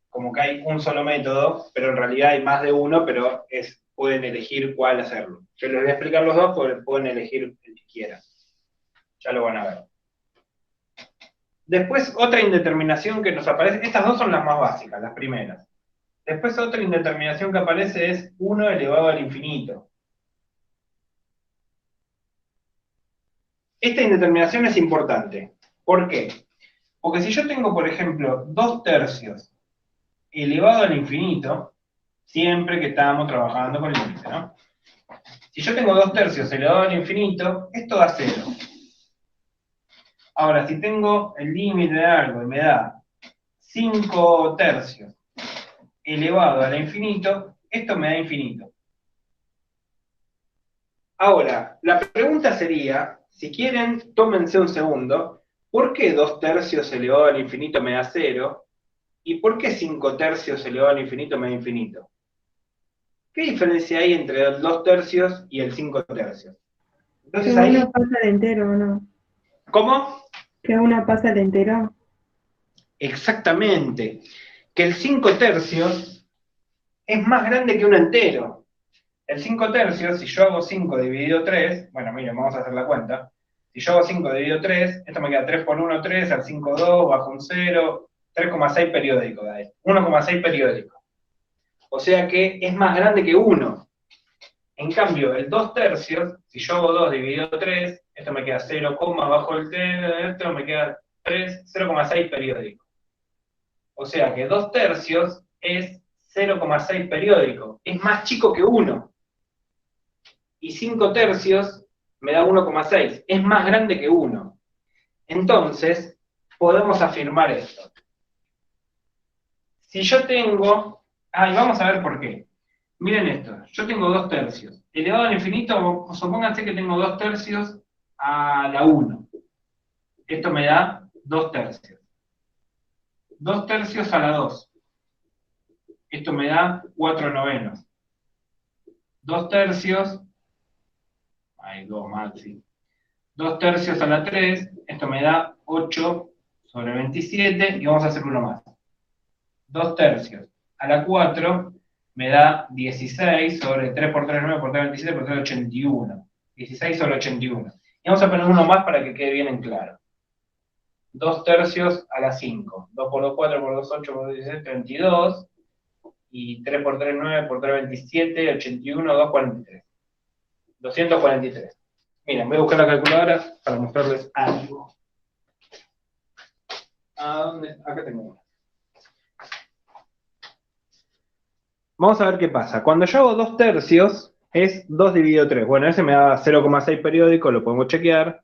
como que hay un solo método, pero en realidad hay más de uno, pero pueden elegir cuál hacerlo. Yo les voy a explicar los dos, porque pueden elegir el que quieran. Ya lo van a ver. Después, otra indeterminación que nos aparece, estas dos son las más básicas, las primeras. Después, otra indeterminación que aparece es 1 elevado al infinito. Esta indeterminación es importante. ¿Por qué? Porque si yo tengo, por ejemplo, 2 tercios elevado al infinito, siempre que estamos trabajando con límite, ¿no? Si yo tengo 2 tercios elevado al infinito, esto da 0. Ahora, si tengo el límite de algo y me da 5 tercios elevado al infinito, esto me da infinito. Ahora, la pregunta sería, si quieren, tómense un segundo, ¿por qué 2 tercios elevado al infinito me da 0? ¿Y por qué 5 tercios elevado al infinito me da infinito? ¿Qué diferencia hay entre el 2 tercios y el 5 tercios? Entonces Que ahí, una pasa al entero, ¿o no? ¿cómo? Que una pasa al entero. Exactamente. Que el 5 tercios es más grande que un entero. El 5 tercios, si yo hago 5 dividido 3, bueno, miren, vamos a hacer la cuenta. Si yo hago 5 dividido 3, esto me queda 3 por 1, 3, al 5, 2, bajo un 0, 3,6 periódico da esto. 1,6 periódico. O sea que es más grande que 1. En cambio, el 2 tercios, si yo hago 2 dividido 3, esto me queda 0, bajo el 3, esto me queda 3, 0,6 periódico. O sea que 2 tercios es 0,6 periódico. Es más chico que 1. Y 5 tercios me da 1,6. Es más grande que 1. Entonces, podemos afirmar esto. Si yo tengo... y vamos a ver por qué. Miren esto. Yo tengo 2 tercios. Elevado al infinito, supónganse que tengo 2 tercios a la 1. Esto me da 2 tercios. 2 tercios a la 2. Esto me da 4 novenos. 2 tercios... Hay 2 maxi. 2 tercios a la 3, esto me da 8 sobre 27, y vamos a hacer uno más. 2 tercios a la 4 me da 16 sobre 3 por 3, 9 por 3, 27 por 3, 81. 16 sobre 81. Y vamos a poner uno más para que quede bien en claro. 2 tercios a la 5. 2 por 2, 4 por 2, 8 por 2, 16, 32. Y 3 por 3, 9 por 3, 27, 81, 243. 243. Miren, voy a buscar la calculadora para mostrarles algo. ¿A dónde? Acá tengo una. Vamos a ver qué pasa. Cuando yo hago 2 tercios, es 2 dividido 3. Bueno, ese me da 0,6 periódico, lo podemos chequear.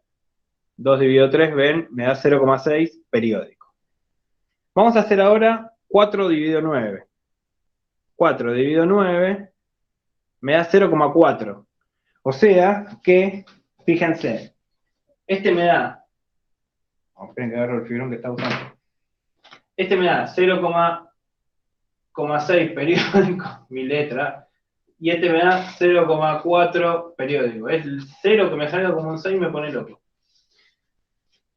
2 dividido 3, ven, me da 0,6 periódico. Vamos a hacer ahora 4 dividido 9. 4 dividido 9 me da 0,4. O sea que, fíjense, este me da... esperen que agarro el fibrón que está usando. Este me da 0,6 periódico, mi letra, y este me da 0,4 periódico. Es el 0 que me salga como un 6 y me pone loco.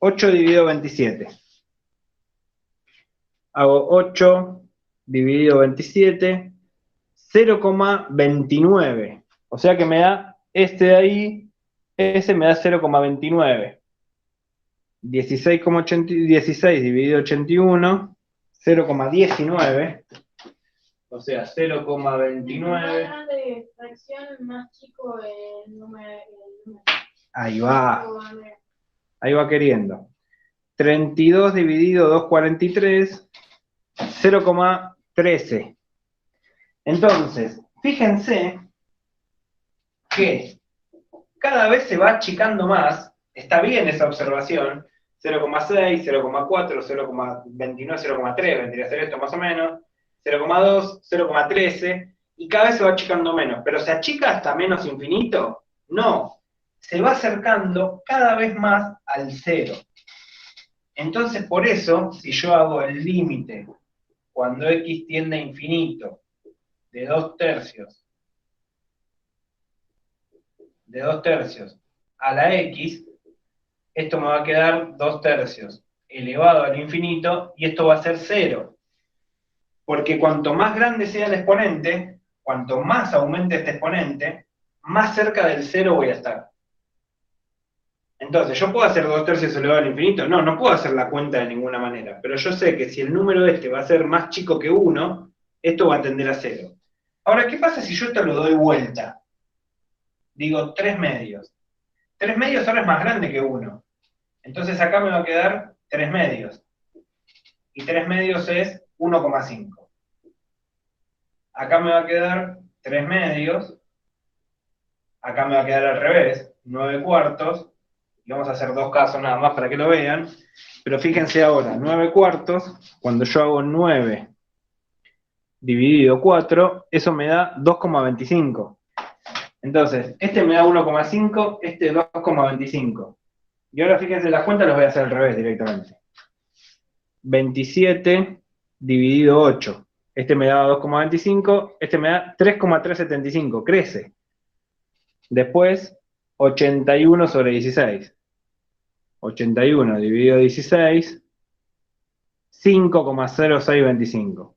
8 dividido 27. Hago 8 dividido 27, 0,29. O sea que me da este de ahí, ese me da 0,29. 16 dividido 81, 0,19. O sea, 0,29. Más grande fracción, más chico el número. Ahí va. Ahí va queriendo. 32 dividido 243, 0,13. Entonces, fíjense que cada vez se va achicando más, está bien esa observación, 0,6, 0,4, 0,29, 0,3, vendría a ser esto más o menos, 0,2, 0,13, y cada vez se va achicando menos, pero ¿se achica hasta menos infinito? No, se va acercando cada vez más al cero. Entonces, por eso, si yo hago el límite cuando x tiende a infinito de 2/3 a la x, esto me va a quedar 2/3 elevado al infinito, y esto va a ser 0. Porque cuanto más grande sea el exponente, cuanto más aumente este exponente, más cerca del 0 voy a estar. Entonces, ¿yo puedo hacer 2/3 elevado al infinito? No, no puedo hacer la cuenta de ninguna manera, pero yo sé que si el número este va a ser más chico que 1, esto va a tender a 0. Ahora, ¿qué pasa si yo esto lo doy vuelta? Digo 3 medios. 3 medios ahora es más grande que 1. Entonces acá me va a quedar 3 medios. Y 3 medios es 1,5. Acá me va a quedar 3 medios. Acá me va a quedar al revés, 9/4. Y vamos a hacer dos casos nada más para que lo vean. Pero fíjense ahora, 9/4, cuando yo hago 9 dividido 4, eso me da 2,25. Entonces, este me da 1,5, este 2,25. Y ahora fíjense, las cuentas las voy a hacer al revés directamente. 27 dividido 8. Este me da 2,25, este me da 3,375, crece. Después, 81 sobre 16. 81 dividido 16, 5,0625.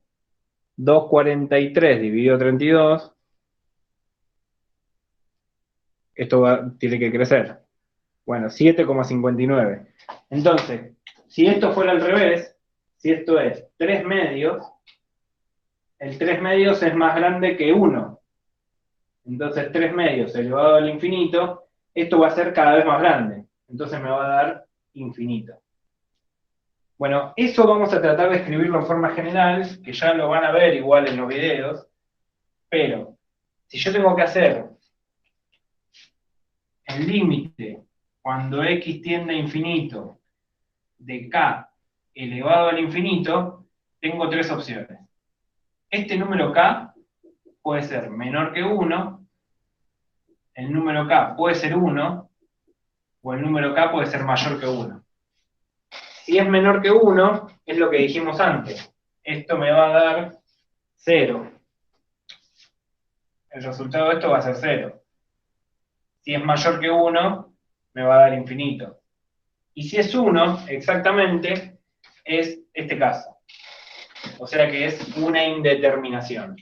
243 dividido 32, esto tiene que crecer. Bueno, 7,59. Entonces, si esto fuera al revés, si esto es 3 medios, el 3 medios es más grande que 1. Entonces 3 medios elevado al infinito, esto va a ser cada vez más grande. Entonces me va a dar infinito. Bueno, eso vamos a tratar de escribirlo en forma general, que ya lo van a ver igual en los videos, pero si yo tengo que hacer el límite cuando x tiende a infinito de k elevado al infinito, tengo tres opciones. Este número k puede ser menor que 1, el número k puede ser 1, o el número k puede ser mayor que 1. Si es menor que 1, es lo que dijimos antes. Esto me va a dar 0. El resultado de esto va a ser 0. Si es mayor que 1, me va a dar infinito. Y si es 1, exactamente, es este caso. O sea que es una indeterminación.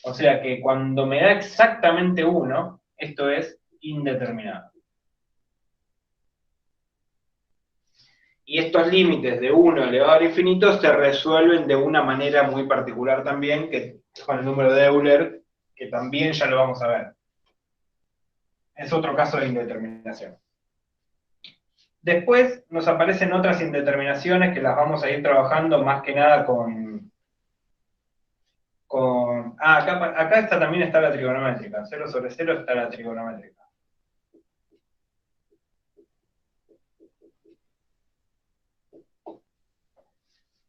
O sea que cuando me da exactamente 1, esto es indeterminado. Y estos límites de 1 elevado al infinito se resuelven de una manera muy particular también, que es con el número de Euler, que también ya lo vamos a ver. Es otro caso de indeterminación. Después nos aparecen otras indeterminaciones que las vamos a ir trabajando más que nada acá también está la trigonométrica. 0 sobre 0 está la trigonométrica.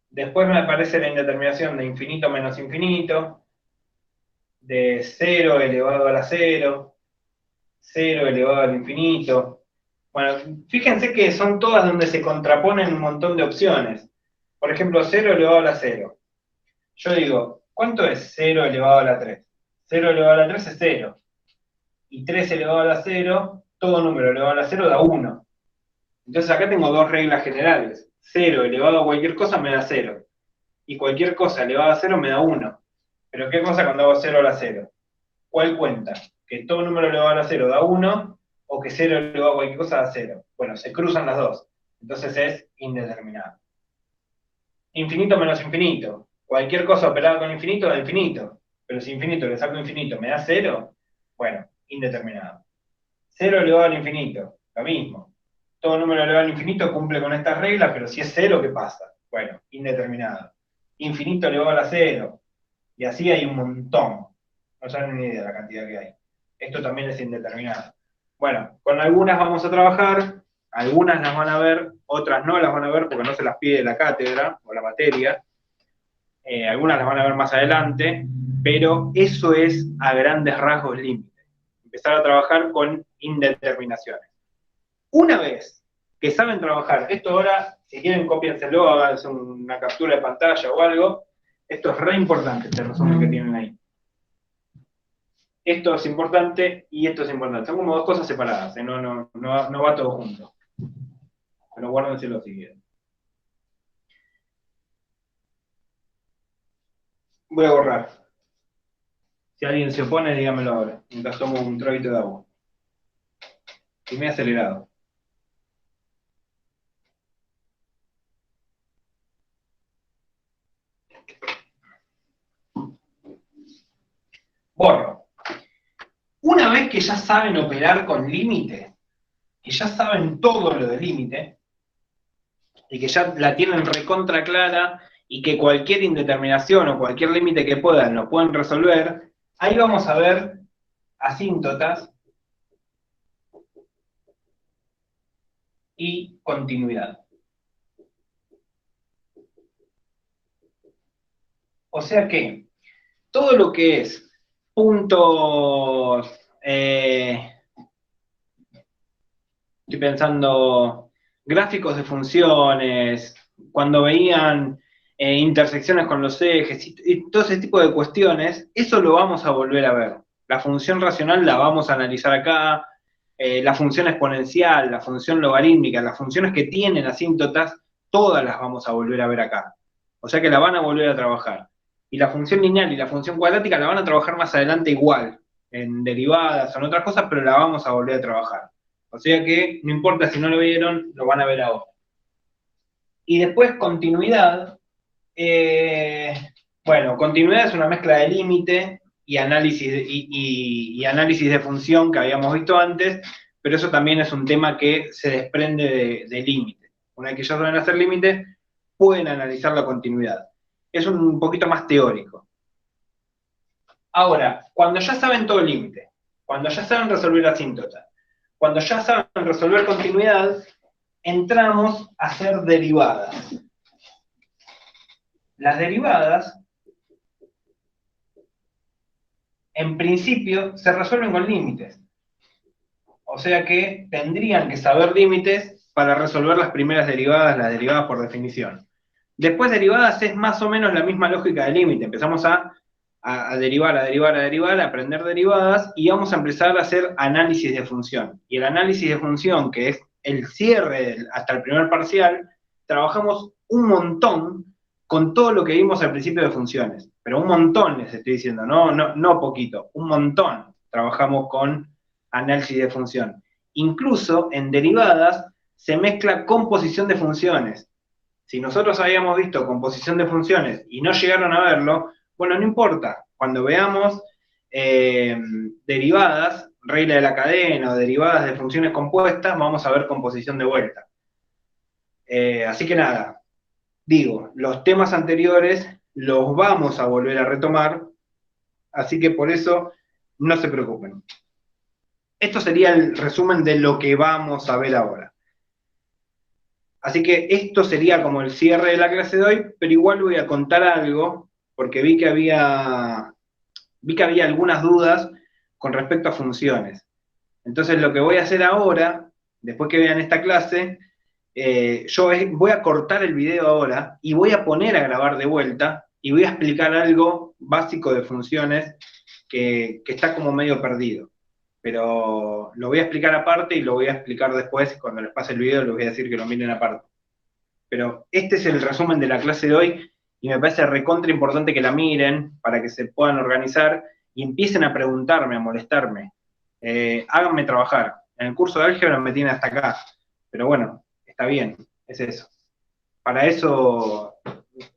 Después me aparece la indeterminación de infinito menos infinito, de 0 elevado a la 0, 0 elevado al infinito. Bueno, fíjense que son todas donde se contraponen un montón de opciones. Por ejemplo, 0 elevado a la 0. Yo digo, ¿cuánto es 0 elevado a la 3? 0 elevado a la 3 es 0. Y 3 elevado a la 0, todo número elevado a la 0 da 1. Entonces acá tengo dos reglas generales. 0 elevado a cualquier cosa me da 0. Y cualquier cosa elevada a 0 me da 1. Pero ¿qué cosa cuando hago 0 a la 0? ¿Cuál cuenta? ¿Que todo número elevado a la 0 da 1? ¿O que 0 elevado a cualquier cosa da 0? Bueno, se cruzan las dos. Entonces es indeterminado. Infinito menos infinito. Cualquier cosa operada con infinito da infinito. Pero si infinito le saco infinito me da 0, bueno, indeterminado. 0 elevado al infinito, lo mismo. todo número elevado al infinito cumple con estas reglas, pero si es cero, ¿qué pasa? Bueno, indeterminado. Infinito elevado a la cero. Y así hay un montón. No saben ni idea de la cantidad que hay. Esto también es indeterminado. Bueno, con algunas vamos a trabajar, algunas las van a ver, otras no las van a ver porque no se las pide la cátedra o la materia. Algunas las van a ver más adelante, pero eso es a grandes rasgos límite. Empezar a trabajar con indeterminaciones. Una vez que saben trabajar, esto ahora, si quieren cópienselo, hagan una captura de pantalla o algo, esto es re importante, este resumen que tienen ahí. Esto es importante y esto es importante. Son como dos cosas separadas, no va todo junto. Pero guárdenselo si quieren. Voy a borrar. Si alguien se opone, dígamelo ahora, mientras tomo un traguito de agua. Y me he acelerado. Borro. Una vez que ya saben operar con límite, que ya saben todo lo de límite, y que ya la tienen recontra clara, y que cualquier indeterminación o cualquier límite que puedan lo pueden resolver, ahí vamos a ver asíntotas y continuidad. O sea que todo lo que es puntos, estoy pensando, gráficos de funciones, cuando veían intersecciones con los ejes y todo ese tipo de cuestiones, eso lo vamos a volver a ver. La función racional la vamos a analizar acá, la función exponencial, la función logarítmica, las funciones que tienen asíntotas, todas las vamos a volver a ver acá. O sea que la van a volver a trabajar. Y la función lineal y la función cuadrática la van a trabajar más adelante igual, en derivadas o en otras cosas, pero la vamos a volver a trabajar. O sea que no importa si no lo vieron, lo van a ver ahora. Y después continuidad. Bueno, continuidad es una mezcla de límite y análisis de función que habíamos visto antes, pero eso también es un tema que se desprende de límite. Una vez que ya saben hacer límite, pueden analizar la continuidad. Es un poquito más teórico. Ahora, cuando ya saben todo el límite, cuando ya saben resolver asíntotas, cuando ya saben resolver continuidad, entramos a hacer derivadas. Las derivadas, en principio, se resuelven con límites. O sea que tendrían que saber límites para resolver las primeras derivadas, las derivadas por definición. Después derivadas es más o menos la misma lógica de límite. Empezamos a derivar, a aprender derivadas y vamos a empezar a hacer análisis de función. Y el análisis de función, que es el cierre hasta el primer parcial, trabajamos un montón con todo lo que vimos al principio de funciones. Pero un montón les estoy diciendo, no poquito, un montón trabajamos con análisis de función. Incluso en derivadas se mezcla composición de funciones. Si nosotros habíamos visto composición de funciones y no llegaron a verlo, bueno, no importa. Cuando veamos derivadas, regla de la cadena o derivadas de funciones compuestas, vamos a ver composición de vuelta. Así que nada, digo, los temas anteriores los vamos a volver a retomar, así que por eso no se preocupen. Esto sería el resumen de lo que vamos a ver ahora. Así que esto sería como el cierre de la clase de hoy, pero igual voy a contar algo, porque vi que había algunas dudas con respecto a funciones. Entonces lo que voy a hacer ahora, después que vean esta clase, yo voy a cortar el video ahora y voy a poner a grabar de vuelta y voy a explicar algo básico de funciones que está como medio perdido. Pero lo voy a explicar aparte y lo voy a explicar después, cuando les pase el video les voy a decir que lo miren aparte. Pero este es el resumen de la clase de hoy y me parece recontra importante que la miren para que se puedan organizar y empiecen a preguntarme, a molestarme. Háganme trabajar. En el curso de álgebra me tienen hasta acá, pero bueno, está bien, es eso. Para eso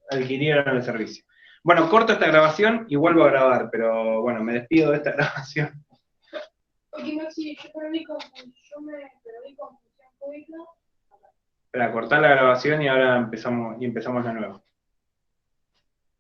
adquirieron el servicio. Bueno, corto esta grabación y vuelvo a grabar, pero bueno, me despido de esta grabación. Oye, Maxi, yo perdí confusión cúbica. Para cortar la grabación y ahora empezamos de nuevo.